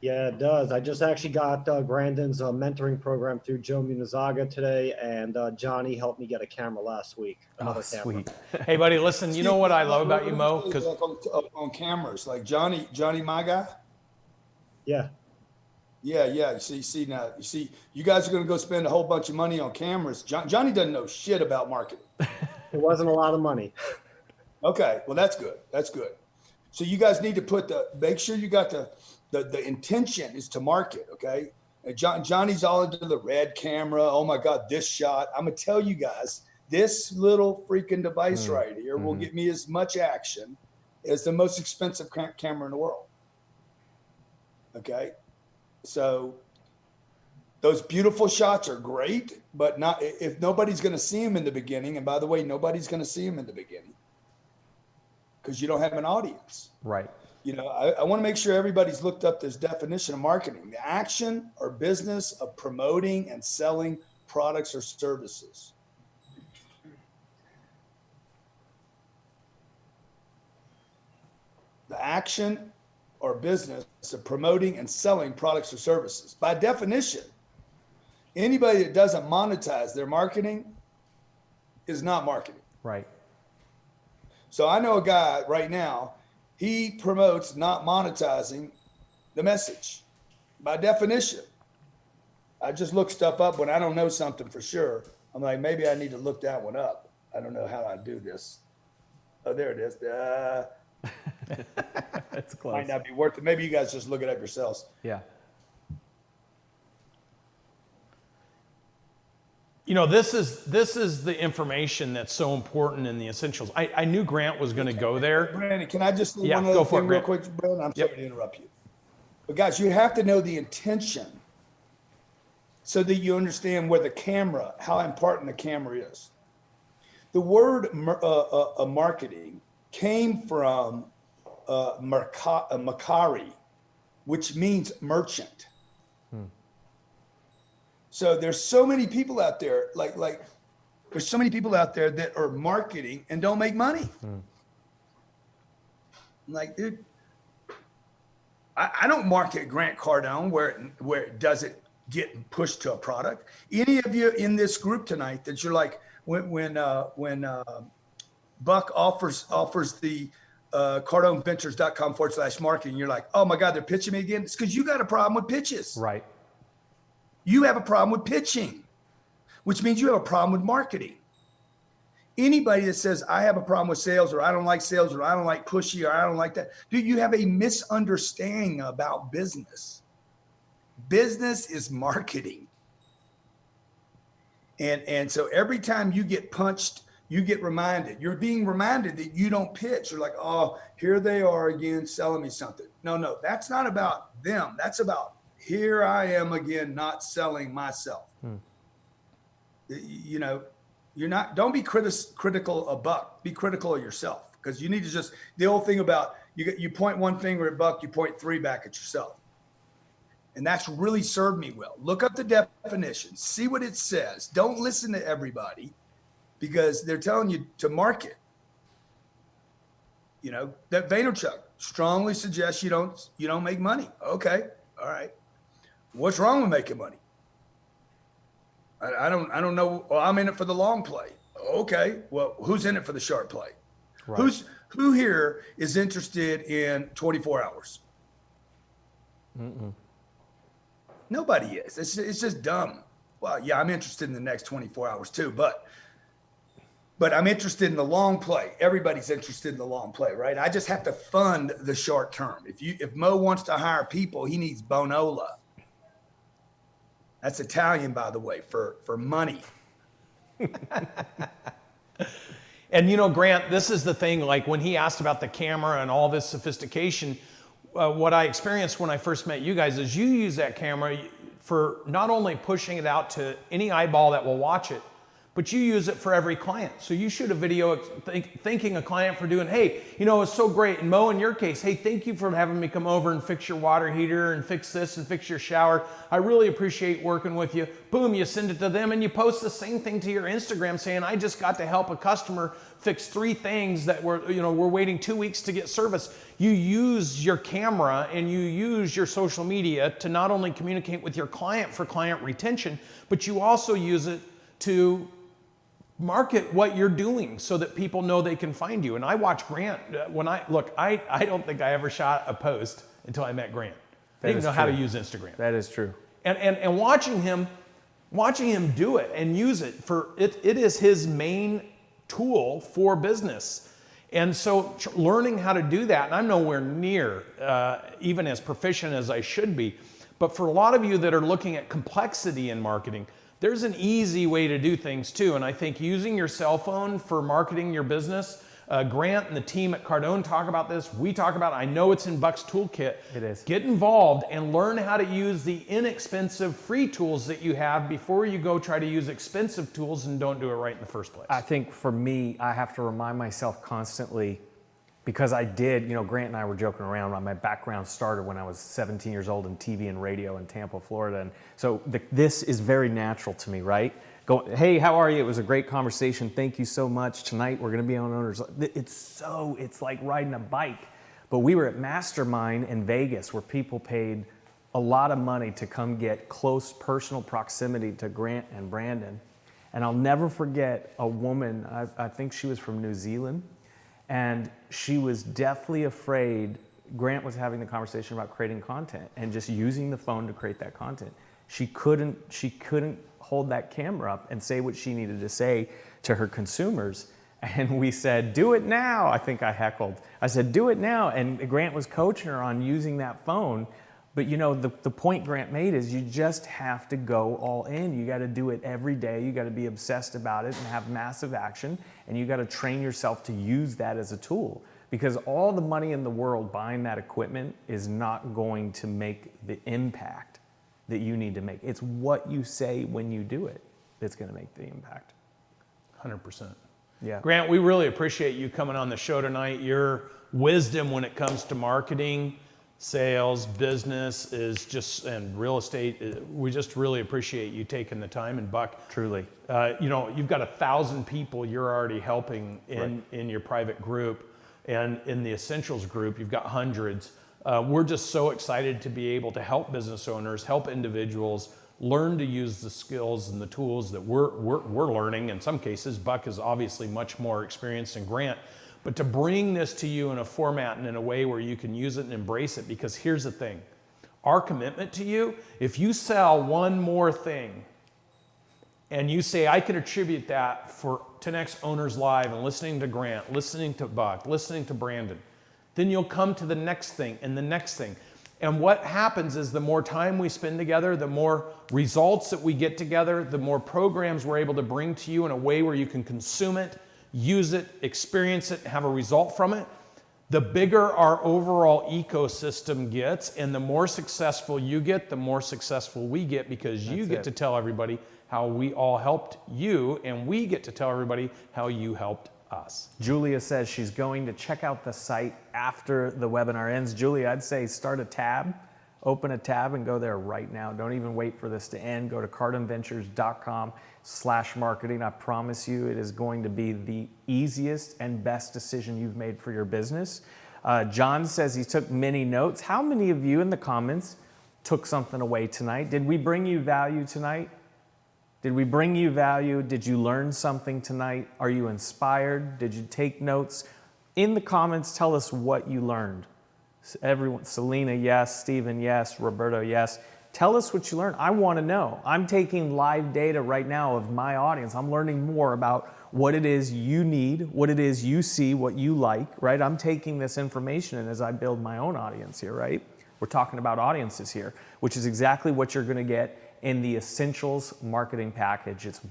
Yeah, it does. I just actually got Grandin's mentoring program through Joe Munizaga today, and Johnny helped me get a camera last week. Another camera. Sweet. Hey, buddy, listen, you know what I love about you, Mo? Because on cameras, like Johnny, my guy. Yeah. Yeah. You see, you guys are going to go spend a whole bunch of money on cameras. Johnny doesn't know shit about marketing. It wasn't a lot of money. Okay, well that's good. That's good. So you guys need to make sure you got the intention is to market. Okay, and Johnny's all into the red camera. Oh my God, this shot! I'm gonna tell you guys, this little freaking device right here will get me as much action as the most expensive camera in the world. Okay, so those beautiful shots are great, but not if nobody's going to see them in the beginning. And by the way, nobody's going to see them in the beginning because you don't have an audience. Right. I want to make sure everybody's looked up this definition of marketing: the action or business of promoting and selling products or services. The action or business of promoting and selling products or services. By definition, anybody that doesn't monetize their marketing is not marketing. Right. So I know a guy right now, he promotes not monetizing the message. By definition, I just look stuff up when I don't know something for sure. I'm like, maybe I need to look that one up. I don't know how I do this. Oh, there it is. That's close. Might not be worth it. Maybe you guys just look it up yourselves. Yeah. This is the information that's so important in the essentials. I knew Grant was going to go there. Brandon, can I just say Yeah, one go other for it, thing real Grant. quick, Brandon? I'm sorry to interrupt you. But guys, you have to know the intention so that you understand where the camera, how important the camera is. The word marketing came from Makari, which means merchant. So there's so many people out there, like there's so many people out there that are marketing and don't make money. I'm like, dude, I don't market Grant Cardone where it doesn't get pushed to a product. Any of you in this group tonight that you're like, when Buck offers the cardoneventures.com/marketing, you're like, oh my God, they're pitching me again. It's because you got a problem with pitches. Right. You have a problem with pitching, which means you have a problem with marketing. Anybody that says, I have a problem with sales, or I don't like sales, or I don't like pushy, or I don't like that, dude, you have a misunderstanding about business. Business is marketing. And so every time you get punched, you get reminded. You're being reminded that you don't pitch. You're like, oh, here they are again selling me something. No, that's not about them. That's about here I am again, not selling myself. You know, don't be critical of Buck. Be critical of yourself, because you need to just, the old thing about you point one finger at Buck, you point three back at yourself. And that's really served me well. Look up the definition, see what it says. Don't listen to everybody, because they're telling you to market. You know, that Vaynerchuk strongly suggests you don't make money. Okay, all right. What's wrong with making money? I don't know. Well, I'm in it for the long play. Okay, well, who's in it for the short play? Right. Who here is interested in 24 hours? Nobody is. It's just dumb. Well, yeah, I'm interested in the next 24 hours too, but I'm interested in the long play. Everybody's interested in the long play, right? I just have to fund the short term. If Mo wants to hire people, he needs Bonola. That's Italian, by the way, for money. And you know, Grant, this is the thing, like when he asked about the camera and all this sophistication, what I experienced when I first met you guys is you use that camera for not only pushing it out to any eyeball that will watch it, but you use it for every client. So you shoot a video thanking a client for doing, hey, you know, it's so great. And Mo, in your case, hey, thank you for having me come over and fix your water heater and fix this and fix your shower. I really appreciate working with you. Boom, you send it to them and you post the same thing to your Instagram saying, I just got to help a customer fix 3 things that we're waiting 2 weeks to get service. You use your camera and you use your social media to not only communicate with your client for client retention, but you also use it to market what you're doing so that people know they can find you. And I watch Grant I don't think I ever shot a post until I met Grant. I didn't even know how to use Instagram. That is true. And watching him do it and use it for it is his main tool for business. And so learning how to do that, and I'm nowhere near even as proficient as I should be, but for a lot of you that are looking at complexity in marketing, there's an easy way to do things too. And I think using your cell phone for marketing your business, Grant and the team at Cardone talk about this. We talk about it. I know it's in Buck's toolkit. It is. Get involved and learn how to use the inexpensive free tools that you have before you go try to use expensive tools and don't do it right in the first place. I think for me, I have to remind myself constantly, because I did, Grant and I were joking around. My background started when I was 17 years old in TV and radio in Tampa, Florida. And so this is very natural to me, right? Hey, how are you? It was a great conversation. Thank you so much. Tonight we're going to be on Owners. It's like riding a bike. But we were at Mastermind in Vegas where people paid a lot of money to come get close personal proximity to Grant and Brandon. And I'll never forget a woman, I think she was from New Zealand, and she was deathly afraid. Grant was having the conversation about creating content and just using the phone to create that content. She couldn't hold that camera up and say what she needed to say to her consumers. And we said, do it now. I think I heckled. I said, do it now. And Grant was coaching her on using that phone. But the point Grant made is you just have to go all in. You got to do it every day. You got to be obsessed about it and have massive action. And you got to train yourself to use that as a tool, because all the money in the world buying that equipment is not going to make the impact that you need to make. It's what you say when you do it that's going to make the impact. 100%. Yeah. Grant, we really appreciate you coming on the show tonight. Your wisdom when it comes to marketing, sales, business is just, and real estate, we just really appreciate you taking the time. And Buck, Truly. you know, you've got 1,000 people you're already helping in your private group, and in the Essentials group, you've got hundreds. We're just so excited to be able to help business owners, help individuals learn to use the skills and the tools that we're learning. In some cases, Buck is obviously much more experienced than Grant, but to bring this to you in a format and in a way where you can use it and embrace it. Because here's the thing, our commitment to you, if you sell one more thing and you say, I can attribute that for 10X Owners Live and listening to Grant, listening to Buck, listening to Brandon, then you'll come to the next thing and the next thing. And what happens is the more time we spend together, the more results that we get together, the more programs we're able to bring to you in a way where you can consume it, use it, experience it, have a result from it, the bigger our overall ecosystem gets, and the more successful you get, the more successful we get, because you get to tell everybody how we all helped you, and we get to tell everybody how you helped us. Julia says she's going to check out the site after the webinar ends. Julia, I'd say start a tab, open a tab and go there right now. Don't even wait for this to end. Go to cardonventures.com/marketing. I promise you it is going to be the easiest and best decision you've made for your business. John says he took many notes. How many of you in the comments took something away tonight? Did we bring you value tonight? Did we bring you value? Did you learn something tonight? Are you inspired? Did you take notes? In the comments, tell us what you learned. Everyone, Selena, yes. Stephen, yes. Roberto, yes. Tell us what you learned. I want to know. I'm taking live data right now of my audience. I'm learning more about what it is you need, what it is you see, what you like, right? I'm taking this information and as I build my own audience here, right? We're talking about audiences here, which is exactly what you're going to get in the Essentials marketing package. It's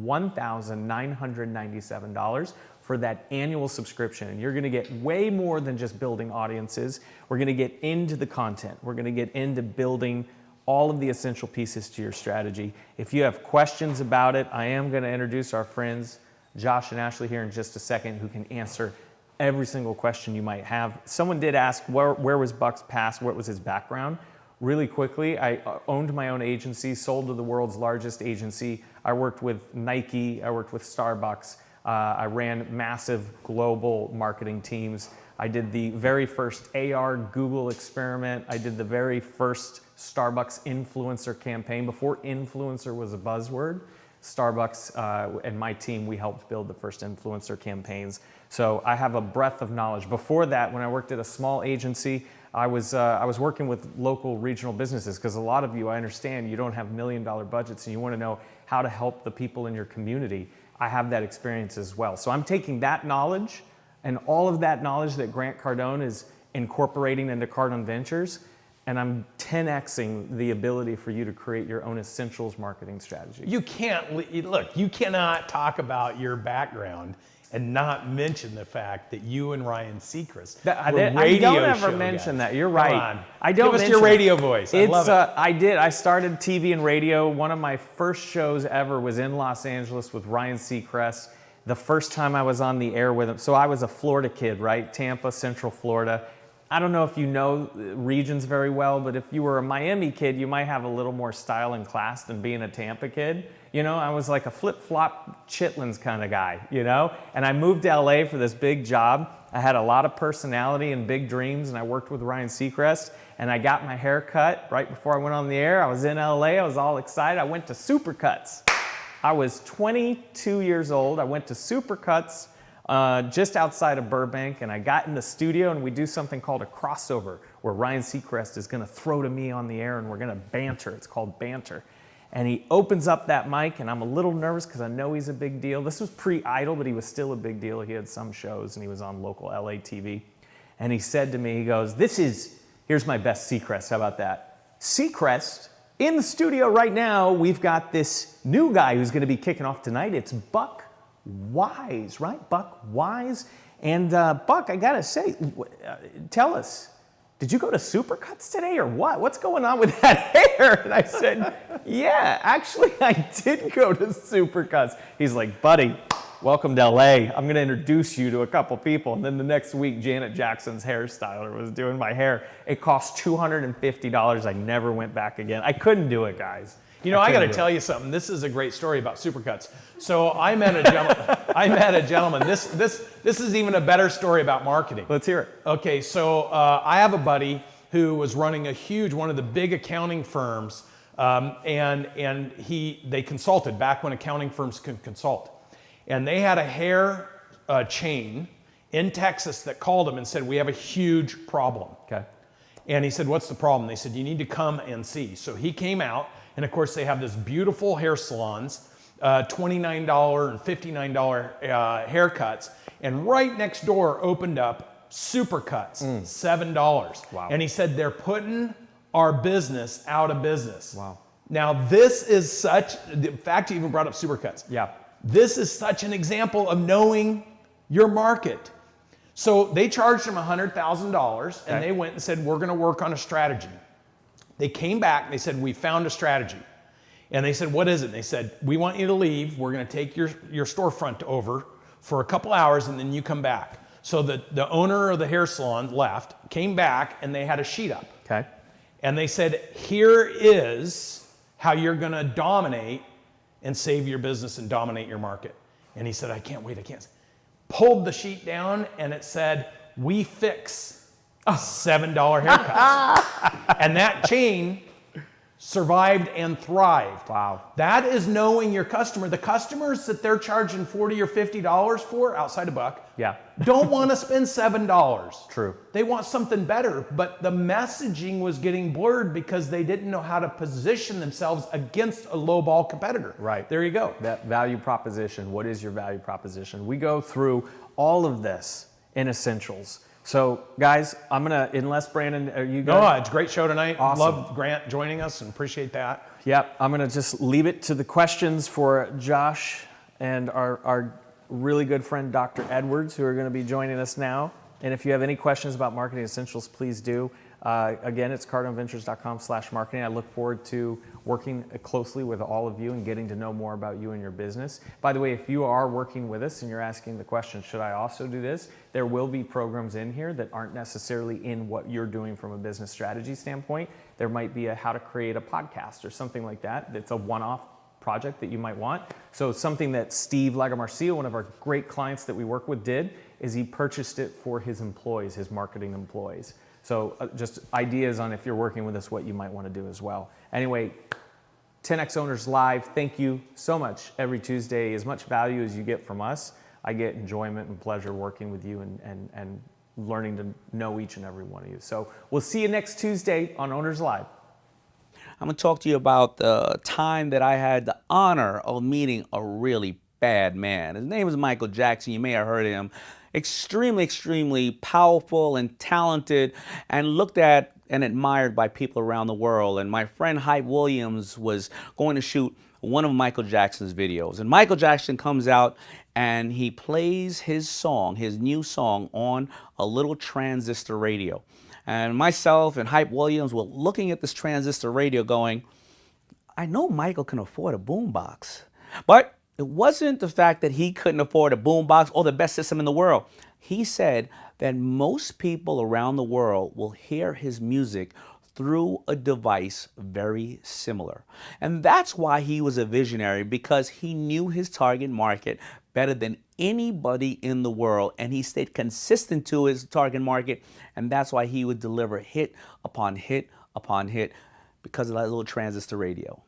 $1,997 for that annual subscription. And you're gonna get way more than just building audiences. We're gonna get into the content. We're gonna get into building all of the essential pieces to your strategy. If you have questions about it, I am gonna introduce our friends, Josh and Ashley, here in just a second, who can answer every single question you might have. Someone did ask, where was Buck's past? What was his background? Really quickly, I owned my own agency, sold to the world's largest agency. I worked with Nike, I worked with Starbucks. I ran massive global marketing teams. I did the very first AR Google experiment. I did the very first Starbucks influencer campaign. Before influencer was a buzzword, Starbucks and my team, we helped build the first influencer campaigns. So I have a breadth of knowledge. Before that, when I worked at a small agency, I was working with local regional businesses, because a lot of you, I understand, you don't have $1 million budgets and you want to know how to help the people in your community. I have that experience as well. So I'm taking that knowledge and all of that knowledge that Grant Cardone is incorporating into Cardone Ventures, and I'm 10xing the ability for you to create your own Essentials marketing strategy. You can't, look, you cannot talk about your background and not mention the fact that you and Ryan Seacrest were I don't radio ever show mention guys. that. You're Come right. on. I don't Give us mention your radio voice. I love it. I did. I started TV and radio. One of my first shows ever was in Los Angeles with Ryan Seacrest. The first time I was on the air with him. So I was a Florida kid, right? Tampa, Central Florida. I don't know if you know regions very well, but if you were a Miami kid, you might have a little more style and class than being a Tampa kid. You know, I was like a flip-flop chitlins kind of guy, you know? And I moved to LA for this big job. I had a lot of personality and big dreams, and I worked with Ryan Seacrest, and I got my hair cut right before I went on the air. I was in LA, I was all excited. I went to Supercuts. I was 22 years old. I went to Supercuts just outside of Burbank, and I got in the studio, and we do something called a crossover, where Ryan Seacrest is gonna throw to me on the air, and we're gonna banter. It's called banter. And he opens up that mic, and I'm a little nervous because I know he's a big deal. This was pre-Idol, but he was still a big deal. He had some shows, and he was on local LA TV. And he said to me, he goes, here's my best Seacrest, how about that? Seacrest, in the studio right now, we've got this new guy who's gonna be kicking off tonight. It's Buck Wise, right? Buck Wise. And Buck, I gotta say, tell us, did you go to Supercuts today or what? What's going on with that hair? And I said, yeah, actually I did go to Supercuts. He's like, buddy, welcome to LA. I'm going to introduce you to a couple people. And then the next week, Janet Jackson's hairstyler was doing my hair. It cost $250. I never went back again. I couldn't do it, guys. You know, I got to tell you something. This is a great story about Supercuts. So I met a gentleman. This is even a better story about marketing. Let's hear it. Okay, so I have a buddy who was running one of the big accounting firms, and they consulted back when accounting firms could consult, and they had a hair chain in Texas that called him and said, "We have a huge problem." Okay. And he said, "What's the problem?" They said, "You need to come and see." So he came out. And of course, they have this beautiful hair salons, $29 and $59 haircuts. And right next door opened up Supercuts, $7. Wow. And he said, they're putting our business out of business. Wow. Now, this is the fact you even brought up Supercuts. Yeah. This is such an example of knowing your market. So they charged him $100,000 and they went and said, we're going to work on a strategy. They came back and they said, we found a strategy. And they said, what is it? And they said, we want you to leave. We're going to take your storefront over for a couple hours and then you come back. So the owner of the hair salon left, came back, and they had a sheet up. Okay. And they said, here is how you're going to dominate and save your business and dominate your market. And he said, I can't wait, I can't. Pulled the sheet down and it said, we fix $7 haircuts. And that chain survived and thrived. Wow. That is knowing your customer. The customers that they're charging $40 or $50 for, outside a buck, don't want to spend $7. True. They want something better, but the messaging was getting blurred because they didn't know how to position themselves against a lowball competitor. Right. There you go. That value proposition. What is your value proposition? We go through all of this in Essentials. So, guys, I'm going to, unless Brandon, are you good? No, it's a great show tonight. Awesome. Love Grant joining us and appreciate that. Yep, I'm going to just leave it to the questions for Josh and our really good friend, Dr. Edwards, who are going to be joining us now. And if you have any questions about Marketing Essentials, please do. Again, it's cardinalventures.com/marketing. I look forward to working closely with all of you and getting to know more about you and your business. By the way, if you are working with us and you're asking the question, should I also do this? There will be programs in here that aren't necessarily in what you're doing from a business strategy standpoint. There might be a how to create a podcast or something like that. That's a one-off project that you might want. So something that Steve Lagamarcia, one of our great clients that we work with, did is he purchased it for his employees, his marketing employees. So just ideas on if you're working with us, what you might want to do as well. Anyway, 10X Owners Live, thank you so much. Every Tuesday, as much value as you get from us, I get enjoyment and pleasure working with you and learning to know each and every one of you. So we'll see you next Tuesday on Owners Live. I'm going to talk to you about the time that I had the honor of meeting a really bad man. His name is Michael Jackson. You may have heard of him. Extremely, extremely powerful and talented and looked at and admired by people around the world. And my friend Hype Williams was going to shoot one of Michael Jackson's videos. And Michael Jackson comes out and he plays his song, his new song, on a little transistor radio. And myself and Hype Williams were looking at this transistor radio going, I know Michael can afford a boombox. But it wasn't the fact that he couldn't afford a boombox or the best system in the world. He said that most people around the world will hear his music through a device very similar. And that's why he was a visionary, because he knew his target market better than anybody in the world, and he stayed consistent to his target market, and that's why he would deliver hit upon hit upon hit because of that little transistor radio.